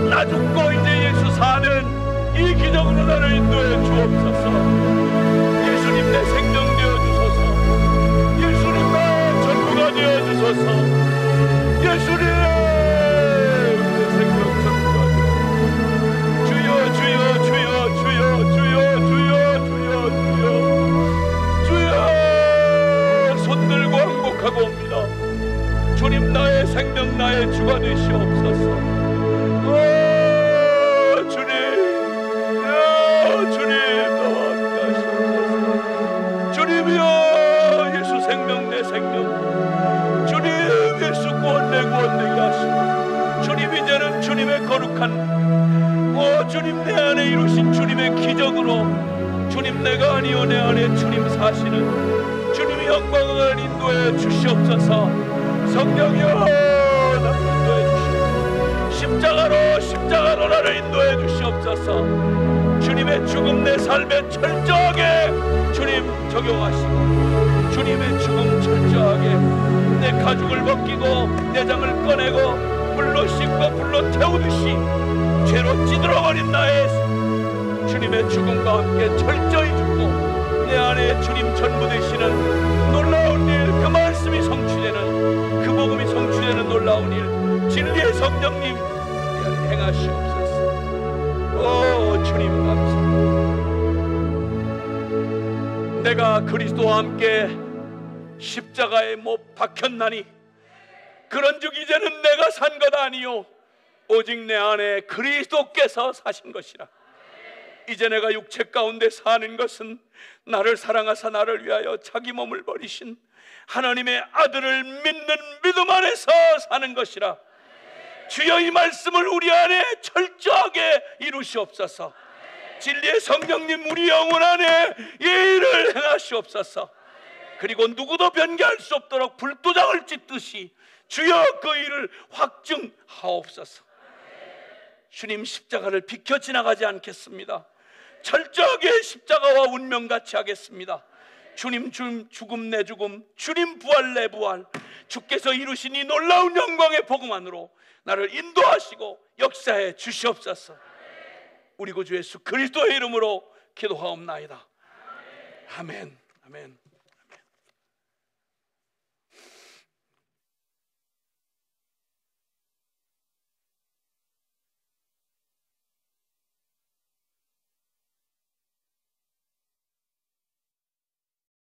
나 죽고 이제 예수 사는 이 기적으로 나를 인도해 주옵소서. 예수님 내 생명 되어 주소서. 예수님 예수님 내 생명 전부하옵소서. 주여 주여 주여 주여 주여 주여 주여 주여 주여 손 들고 항복하고 옵니다. 주님 나의 생명 나의 주가 되시옵소서. 주님 나와 함께 하시옵소서. 주님이여 예수 생명 내 생명 주님 예수 구원 내 구원 되게 하시고 주님 이제는 주님의 거룩한 주님 내 안에 이루신 주님의 기적으로 주님 내가 아니요 내 안에 주님 사시는 주님의 영광을 인도해 주시옵소서. 성령이여 나를 인도해 주시옵소서. 십자가로 나를 인도해 주시옵소서. 주님의 죽음 내 삶에 철저하게 주님 적용하시고 주님의 죽음 철저하게 내 가죽을 벗기고 내장을 꺼내고 불로 씻고 불로 태우듯이 죄로 찌들어버린 나의 주님의 죽음과 함께 철저히 죽고 내 안에 주님 전부 되시는 놀라운 일, 그 말씀이 성취되는 그 복음이 성취되는 놀라운 일 진리의 성령님 행하시옵소서. 오 주님 감사합니다. 내가 그리스도와 함께 십자가에 못 박혔나니 그런즉 이제는 내가 산 것 아니요 오직 내 안에 그리스도께서 사신 것이라. 이제 내가 육체 가운데 사는 것은 나를 사랑하사 나를 위하여 자기 몸을 버리신 하나님의 아들을 믿는 믿음 안에서 사는 것이라. 주여 이 말씀을 우리 안에 철저하게 이루시옵소서. 진리의 성령님 우리 영혼 안에 이 일을 행하시옵소서. 그리고 누구도 변개할 수 없도록 불도장을 찢듯이 주여 그 일을 확증하옵소서. 주님 십자가를 비켜 지나가지 않겠습니다. 철저하게 십자가와 운명같이 하겠습니다. 주님 죽음 내 죽음, 주님 부활 내 부활, 주께서 이루신 이 놀라운 영광의 복음 안으로 나를 인도하시고 역사해 주시옵소서. 우리 구주 예수 그리스도의 이름으로 기도하옵나이다. 아멘. 아멘.